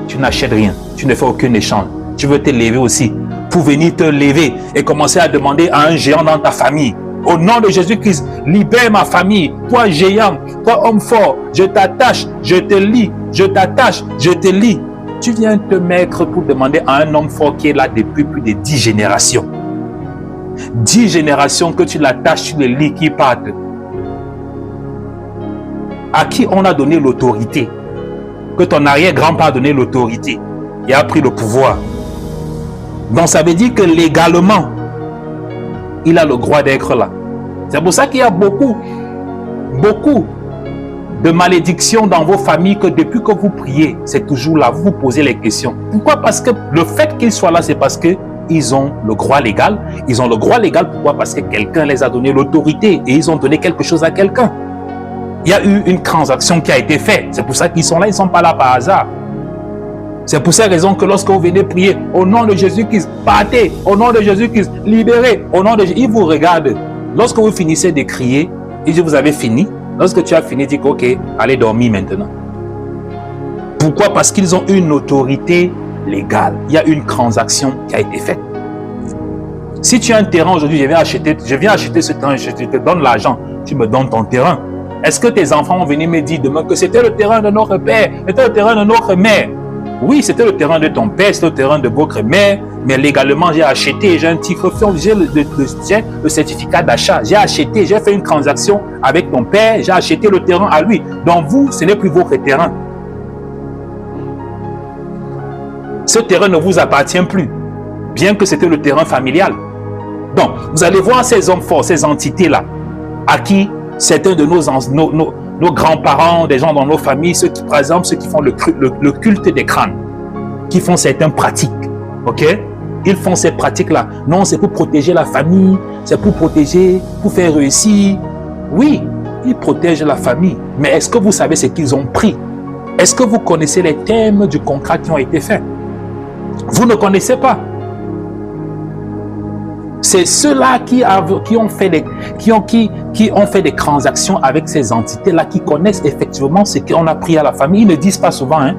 Tu n'achètes rien. Tu ne fais aucun échange. Tu veux te lever aussi pour venir te lever et commencer à demander à un géant dans ta famille. Au nom de Jésus-Christ, libère ma famille. Toi, géant, toi, homme fort, je t'attache, je te lie, je t'attache, je te lie. Tu viens te mettre pour demander à un homme fort qui est là depuis plus de 10 générations. 10 générations que tu l'attaches, tu le lis, qui partent. À qui on a donné l'autorité? Que ton arrière-grand-père a donné l'autorité et a pris le pouvoir. Donc ça veut dire que légalement, il a le droit d'être là. C'est pour ça qu'il y a beaucoup de malédictions dans vos familles, que depuis que vous priez, c'est toujours là, vous vous posez les questions. Pourquoi? Parce que le fait qu'ils soient là, c'est parce qu'ils ont le droit légal. Ils ont le droit légal, pourquoi? Parce que quelqu'un les a donné l'autorité et ils ont donné quelque chose à quelqu'un. Il y a eu une transaction qui a été faite. C'est pour ça qu'ils sont là, ils ne sont pas là par hasard. C'est pour cette raison que lorsque vous venez prier au nom de Jésus-Christ, partez, au nom de Jésus-Christ, libérez, au nom de Jésus, ils vous regardent. Lorsque vous finissez de crier, ils disent vous avez fini. Lorsque tu as fini, dis ok, allez dormir maintenant. Pourquoi? Parce qu'ils ont une autorité légale. Il y a une transaction qui a été faite. Si tu as un terrain aujourd'hui, je viens acheter ce terrain, je te donne l'argent, tu me donnes ton terrain. Est-ce que tes enfants vont venir me dire demain que c'était le terrain de notre père, c'était le terrain de notre mère? Oui, c'était le terrain de ton père, c'était le terrain de votre mère, mais légalement, j'ai acheté, j'ai un titre, j'ai le certificat d'achat, j'ai acheté, j'ai fait une transaction avec ton père, j'ai acheté le terrain à lui. Donc vous, ce n'est plus votre terrain. Ce terrain ne vous appartient plus, bien que c'était le terrain familial. Donc, vous allez voir ces hommes forts, ces entités-là, à qui certains de nos grands-parents, des gens dans nos familles, ceux qui, par exemple, ceux qui font le culte des crânes, qui font certaines pratiques, ok? Ils font ces pratiques-là. Non, c'est pour protéger la famille, c'est pour protéger, pour faire réussir. Oui, ils protègent la famille. Mais est-ce que vous savez ce qu'ils ont pris? Est-ce que vous connaissez les thèmes du contrat qui ont été faits? Vous ne connaissez pas. C'est ceux-là qui ont fait des transactions avec ces entités-là, qui connaissent effectivement ce qu'on a pris à la famille. Ils ne disent pas souvent. Hein?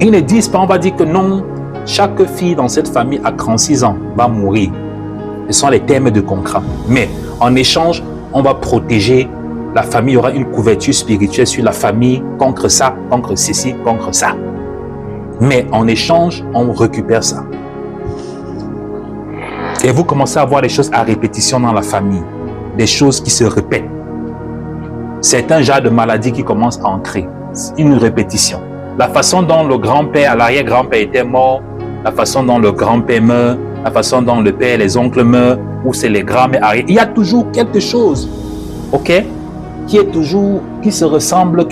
Ils ne disent pas, on va dire que non, chaque fille dans cette famille à 36 ans va mourir. Ce sont les thèmes de contrat. Mais en échange, on va protéger la famille. Il y aura une couverture spirituelle sur la famille contre ça, contre ceci, contre ça. Mais en échange, on récupère ça. Et vous commencez à voir des choses à répétition dans la famille. Des choses qui se répètent. C'est un genre de maladie qui commence à entrer. Une répétition. La façon dont le grand-père, l'arrière-grand-père était mort, la façon dont le grand-père meurt, la façon dont le père, les oncles meurent, ou c'est les grands-mères arrière. Il y a toujours quelque chose, ok, qui se ressemble,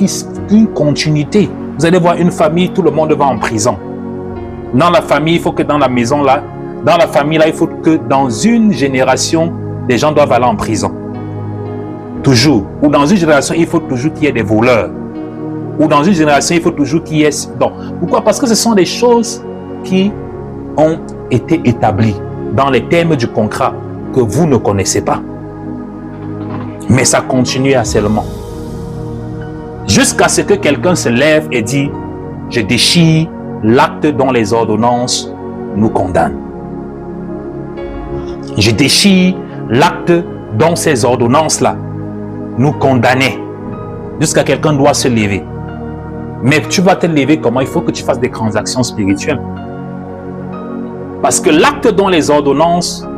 une continuité. Vous allez voir une famille, tout le monde va en prison. Dans la famille, il faut que dans la maison là, dans la famille là, il faut que dans une génération, des gens doivent aller en prison. Toujours. Ou dans une génération, il faut toujours qu'il y ait des voleurs. Ou dans une génération, il faut toujours qu'il y ait... Donc, pourquoi? Parce que ce sont des choses qui ont été établies dans les termes du contrat que vous ne connaissez pas. Mais ça continue seulement. Jusqu'à ce que quelqu'un se lève et dit « Je déchire l'acte dont les ordonnances nous condamnent. Je déchire l'acte dont ces ordonnances-là nous condamnaient. » Jusqu'à quelqu'un doit se lever. Mais tu vas te lever comment? Il faut que tu fasses des transactions spirituelles. Parce que l'acte dont les ordonnances,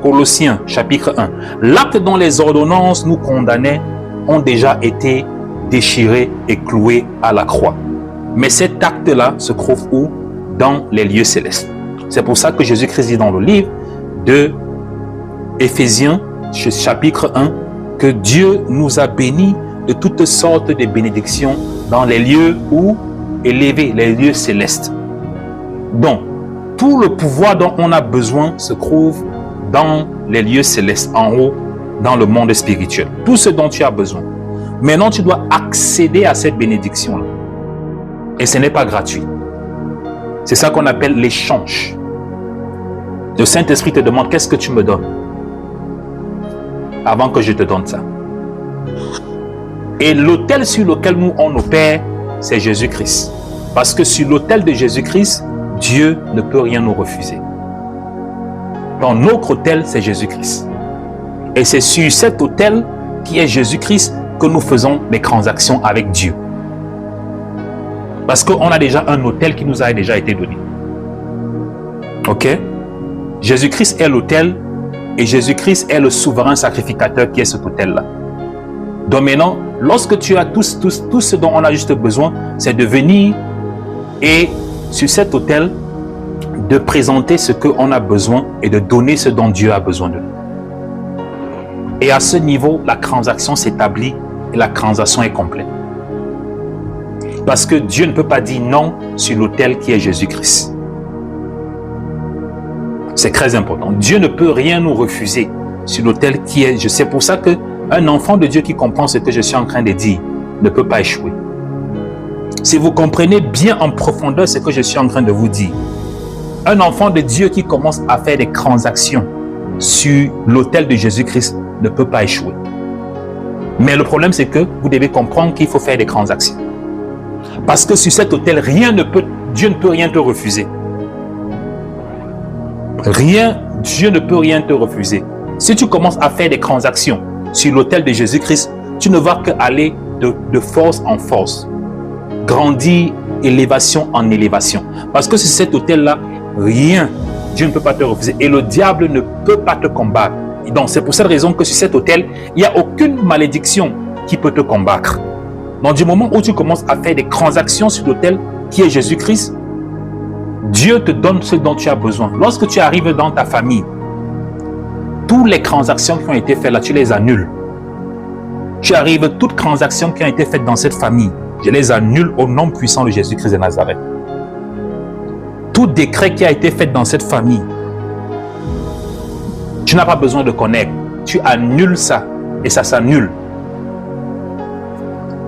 Colossiens chapitre 1, l'acte dont les ordonnances nous condamnaient ont déjà été déchirés et cloués à la croix. Mais cet acte-là se trouve où? Dans les lieux célestes. C'est pour ça que Jésus-Christ dit dans le livre de Éphésiens, chapitre 1, que Dieu nous a bénis de toutes sortes de bénédictions dans les lieux où élevés, les lieux célestes. Donc, tout le pouvoir dont on a besoin se trouve dans les lieux célestes, en haut, dans le monde spirituel. Tout ce dont tu as besoin. Maintenant, tu dois accéder à cette bénédiction-là. Et ce n'est pas gratuit. C'est ça qu'on appelle l'échange. Le Saint-Esprit te demande, qu'est-ce que tu me donnes avant que je te donne ça. Et l'autel sur lequel nous on opère, c'est Jésus-Christ. Parce que sur l'autel de Jésus-Christ, Dieu ne peut rien nous refuser. Donc notre autel, c'est Jésus-Christ. Et c'est sur cet autel qui est Jésus-Christ que nous faisons les transactions avec Dieu. Parce qu'on a déjà un autel qui nous a déjà été donné. Ok? Jésus-Christ est l'autel et Jésus-Christ est le souverain sacrificateur qui est cet autel-là. Donc maintenant, lorsque tu as tout ce dont on a juste besoin, c'est de venir et sur cet autel, de présenter ce qu'on a besoin et de donner ce dont Dieu a besoin de nous. Et à ce niveau, la transaction s'établit et la transaction est complète. Parce que Dieu ne peut pas dire non sur l'autel qui est Jésus-Christ. C'est très important. Dieu ne peut rien nous refuser sur l'autel qui est... C'est pour ça qu'un enfant de Dieu qui comprend ce que je suis en train de dire ne peut pas échouer. Si vous comprenez bien en profondeur ce que je suis en train de vous dire, un enfant de Dieu qui commence à faire des transactions sur l'autel de Jésus-Christ ne peut pas échouer. Mais le problème, c'est que vous devez comprendre qu'il faut faire des transactions. Parce que sur cet autel, Dieu ne peut rien te refuser. Dieu ne peut rien te refuser. Si tu commences à faire des transactions sur l'autel de Jésus-Christ, tu ne vas qu'aller de force en force. Grandir, élévation en élévation. Parce que sur cet autel-là, Dieu ne peut pas te refuser. Et le diable ne peut pas te combattre. Et donc, c'est pour cette raison que sur cet autel, il n'y a aucune malédiction qui peut te combattre. Donc, du moment où tu commences à faire des transactions sur l'autel qui est Jésus-Christ, Dieu te donne ce dont tu as besoin. Lorsque tu arrives dans ta famille, toutes les transactions qui ont été faites là, tu les annules. Tu arrives, toutes transactions qui ont été faites dans cette famille, je les annule au nom puissant de Jésus-Christ de Nazareth. Tout décret qui a été fait dans cette famille, tu n'as pas besoin de connaître. Tu annules ça et ça s'annule.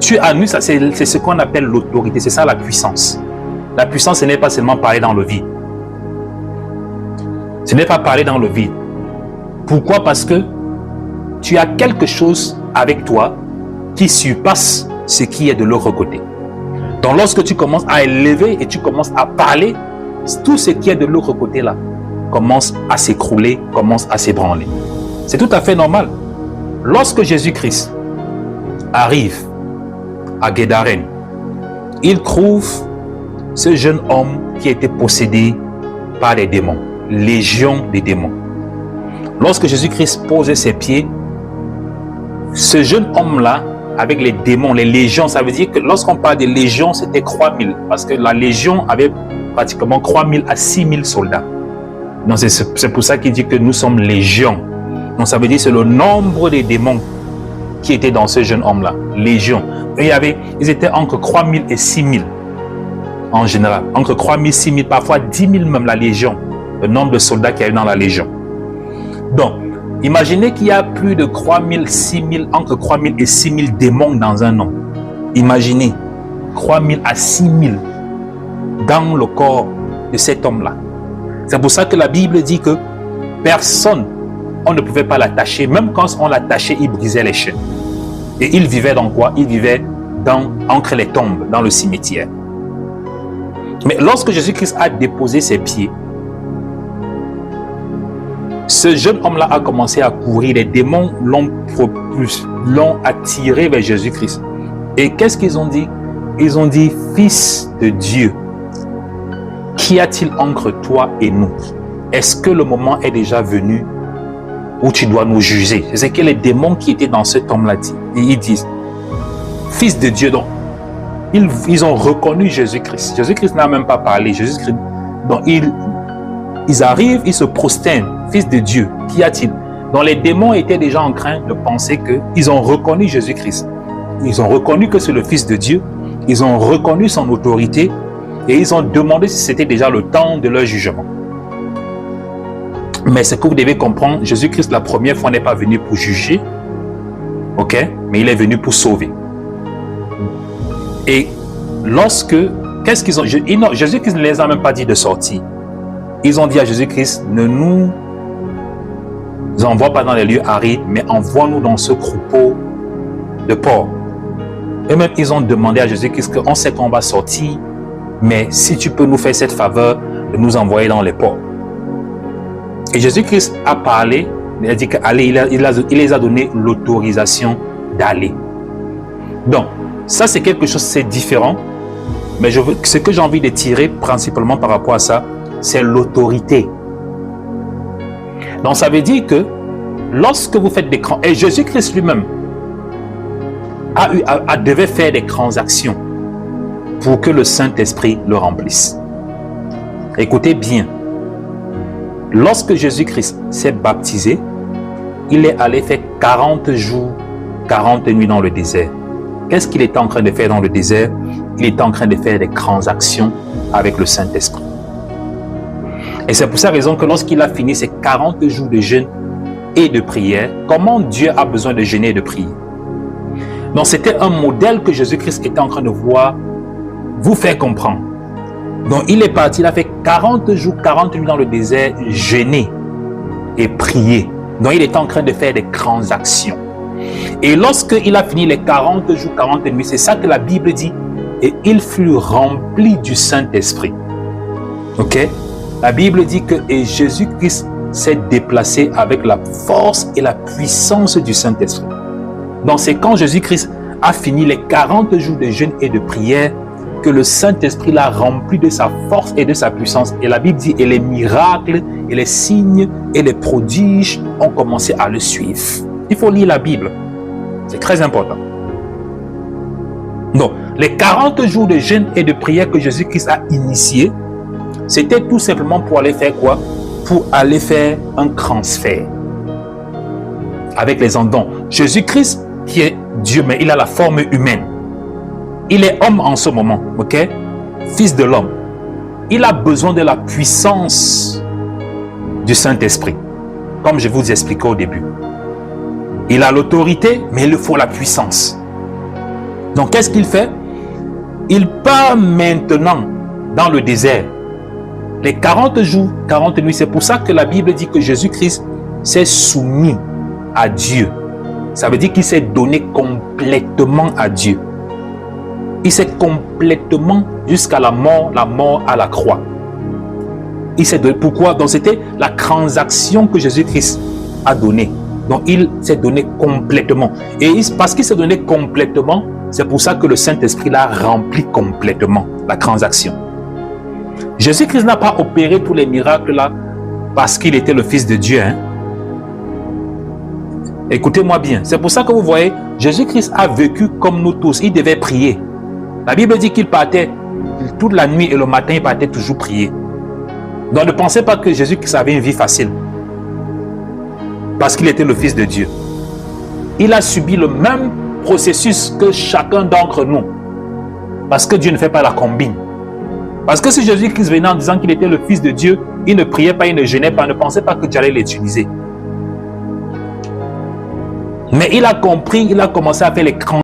Tu annules ça, c'est ce qu'on appelle l'autorité, c'est ça la puissance. La puissance, ce n'est pas seulement parler dans le vide. Ce n'est pas parler dans le vide. Pourquoi? Parce que tu as quelque chose avec toi qui surpasse ce qui est de l'autre côté. Donc lorsque tu commences à élever et tu commences à parler, tout ce qui est de l'autre côté là commence à s'écrouler, commence à s'ébranler. C'est tout à fait normal. Lorsque Jésus-Christ arrive à Guédarène, il trouve ce jeune homme qui a été possédé par des démons, légion des démons. Lorsque Jésus-Christ posait ses pieds, ce jeune homme-là, avec les démons, les légions, ça veut dire que lorsqu'on parle de légions, c'était 3000, parce que la légion avait pratiquement 3000 à 6000 soldats. Donc c'est pour ça qu'il dit que nous sommes légions. Donc ça veut dire que c'est le nombre des démons qui étaient dans ce jeune homme-là, légion. Et ils étaient entre 3000 et 6000 en général. Entre 3000 et 6000, parfois 10 000 même la légion. Le nombre de soldats qu'il y a eu dans la légion. Donc, imaginez qu'il y a plus de 3000, 6000, entre 3000 et 6000 démons dans un homme. Imaginez 3000 à 6000 dans le corps de cet homme-là. C'est pour ça que la Bible dit que personne, on ne pouvait pas l'attacher. Même quand on l'attachait, il brisait les chaînes. Et il vivait dans quoi? Il vivait entre les tombes, dans le cimetière. Mais lorsque Jésus-Christ a déposé ses pieds, ce jeune homme-là a commencé à courir. Les démons l'ont attiré vers Jésus-Christ. Et qu'est-ce qu'ils ont dit? Ils ont dit, Fils de Dieu, qu'y a-t-il entre toi et nous? Est-ce que le moment est déjà venu où tu dois nous juger? C'est ce que les démons qui étaient dans cet homme-là disent. Et ils disent, Fils de Dieu, donc, ils ont reconnu Jésus-Christ. Jésus-Christ n'a même pas parlé. Jésus-Christ, donc ils arrivent, ils se prosternent. Fils de Dieu, qu'y a-t-il? Donc les démons étaient déjà en train de penser qu'ils ont reconnu Jésus-Christ. Ils ont reconnu que c'est le Fils de Dieu. Ils ont reconnu son autorité. Et ils ont demandé si c'était déjà le temps de leur jugement. Mais ce que vous devez comprendre, Jésus-Christ, la première fois, n'est pas venu pour juger. Ok? Mais il est venu pour sauver. Et qu'est-ce qu'ils ont... Jésus-Christ ne les a même pas dit de sortir. Ils ont dit à Jésus-Christ, ne nous envoie pas dans les lieux arides, mais envoie-nous dans ce troupeau de porcs. Eux-mêmes, ils ont demandé à Jésus-Christ qu'on sait qu'on va sortir, mais si tu peux nous faire cette faveur de nous envoyer dans les porcs. Et Jésus-Christ a parlé, il a dit qu'aller, il les a donné l'autorisation d'aller. Donc, ça c'est quelque chose, c'est différent, mais ce que j'ai envie de tirer principalement par rapport à ça, c'est l'autorité. Donc ça veut dire que lorsque vous faites des grands... Et Jésus-Christ lui-même devait faire des transactions pour que le Saint-Esprit le remplisse. Écoutez bien. Lorsque Jésus-Christ s'est baptisé, il est allé faire 40 jours, 40 nuits dans le désert. Qu'est-ce qu'il était en train de faire dans le désert? Il était en train de faire des transactions avec le Saint-Esprit. Et c'est pour cette raison que lorsqu'il a fini ses 40 jours de jeûne et de prière, comment Dieu a besoin de jeûner et de prier? Donc c'était un modèle que Jésus-Christ était en train de vous faire comprendre. Donc il est parti, il a fait 40 jours, 40 nuits dans le désert, jeûner et prier. Donc il était en train de faire des transactions. Et lorsqu'il a fini les 40 jours, 40 nuits, c'est ça que la Bible dit, et il fut rempli du Saint-Esprit. Ok? La Bible dit que et Jésus-Christ s'est déplacé avec la force et la puissance du Saint-Esprit. Donc c'est quand Jésus-Christ a fini les 40 jours de jeûne et de prière que le Saint-Esprit l'a rempli de sa force et de sa puissance. Et la Bible dit, et les miracles, et les signes, et les prodiges ont commencé à le suivre. Il faut lire la Bible. C'est très important. Donc, les 40 jours de jeûne et de prière que Jésus-Christ a initiés, c'était tout simplement pour aller faire quoi? Pour aller faire un transfert avec les hommes. Donc, Jésus-Christ, qui est Dieu, mais il a la forme humaine. Il est homme en ce moment, ok? Fils de l'homme. Il a besoin de la puissance du Saint-Esprit, comme je vous expliquais au début. Il a l'autorité, mais il lui faut la puissance. Donc, qu'est-ce qu'il fait? Il part maintenant dans le désert. Les 40 jours, 40 nuits, c'est pour ça que la Bible dit que Jésus-Christ s'est soumis à Dieu. Ça veut dire qu'il s'est donné complètement à Dieu. Il s'est complètement jusqu'à la mort à la croix. Il s'est donné. Pourquoi? Donc c'était la transaction que Jésus-Christ a donnée. Donc il s'est donné complètement. Et parce qu'il s'est donné complètement, c'est pour ça que le Saint-Esprit l'a rempli complètement, la transaction. Jésus-Christ n'a pas opéré tous les miracles là parce qu'il était le Fils de Dieu. Hein? Écoutez-moi bien. C'est pour ça que vous voyez, Jésus-Christ a vécu comme nous tous. Il devait prier. La Bible dit qu'il partait toute la nuit et le matin, il partait toujours prier. Donc ne pensez pas que Jésus-Christ avait une vie facile. Parce qu'il était le Fils de Dieu. Il a subi le même processus que chacun d'entre nous. Parce que Dieu ne fait pas la combine. Parce que si Jésus-Christ venait en disant qu'il était le Fils de Dieu, il ne priait pas, il ne jeûnait pas, ne pensait pas que Dieu allait l'utiliser. Mais il a compris, il a commencé à faire les